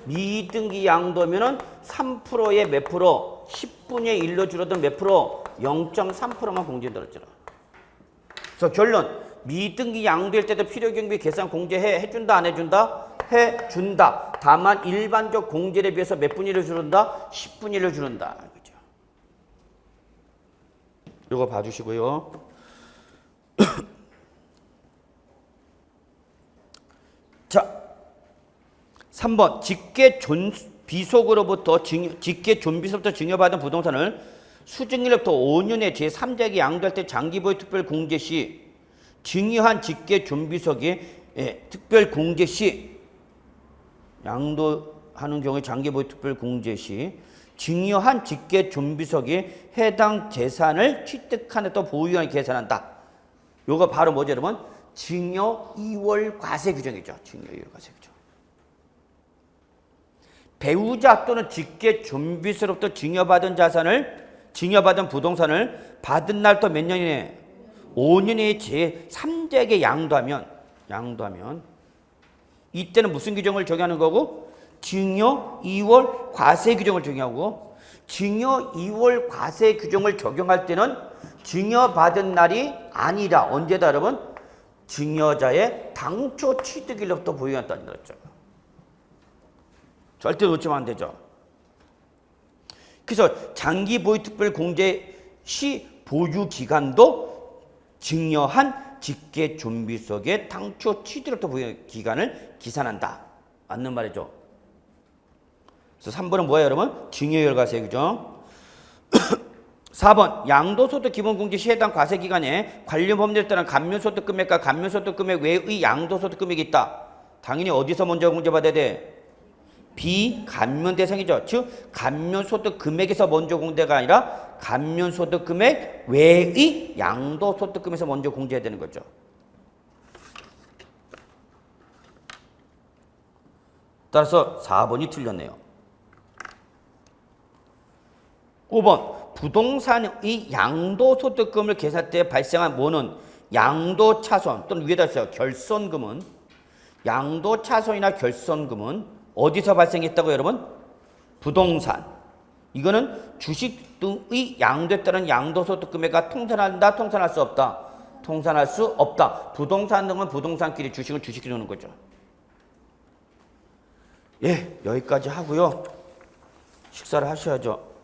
미등기 양도면은 3%의 몇 프로? 10분의 1로 줄어든 몇 프로? 0.3%만 공제되었잖아. 그래서 결론. 미등기 양도일 때도 필요경비 계산 해준다 안 해준다? 해준다. 다만 일반적 공제에 비해서 몇 분의 1을 줄는다? 10분의 1을 줄는다. 그죠? 이거 봐주시고요. 자, 3번 직계 존비속으로부터 직계 존비속부터 증여받은 부동산을 수증일로부터 5년의 제3자에게 양도할 때 장기보유 특별 공제 시 증여한 직계 존비속이 특별 공제 시 양도하는 경우에 장기보유 특별 공제 시 증여한 직계 존비속이 해당 재산을 취득한 또 보유한이 계산한다. 요거 바로 뭐죠, 여러분? 증여 2월 과세 규정이죠. 증여 2월 과세 규정. 배우자 또는 직계 존비속으로부터 증여받은 부동산을 받은 날부터 몇 년이네? 5년의 제3자에게 양도하면 이때는 무슨 규정을 적용하는 거고? 증여 2월 과세 규정을 적용하고, 증여 2월 과세 규정을 적용할 때는 증여받은 날이 아니라 언제다 여러분? 증여자의 당초 취득일로부터 보유한 날이라 했죠. 절대 놓치면 안 되죠. 그래서 장기 보유 특별 공제 시 보유 기간도 증여한 직계 존비속의 당초 취득일로부터 보유 기간을 기산한다. 맞는 말이죠. 그래서 3번은 뭐예요, 여러분? 증여율 과세 규정. 4번 양도소득 기본공제 시 해당 과세 기간에 관련 법률에 따른 감면소득 금액과 감면소득 금액 외의 양도소득 금액이 있다. 당연히 어디서 먼저 공제받아야 돼? 비감면 대상이죠. 즉 감면소득 금액에서 먼저 공제가 아니라 감면소득 금액 외의 양도소득금에서 먼저 공제해야 되는 거죠. 따라서 4번이 틀렸네요. 5번 부동산의 양도소득금을 계산 때 발생한 뭐는 양도차손 또는 위에다 써요. 결손금은 양도차손이나 결손금은 어디서 발생했다고 여러분? 부동산. 이거는 주식 등의 양도에 따른 양도소득 금액과 통산한다, 통산할 수 없다. 통산할 수 없다. 부동산 등은 부동산끼리, 주식은 주식끼리 노는 거죠. 예, 여기까지 하고요. 식사를 하셔야죠.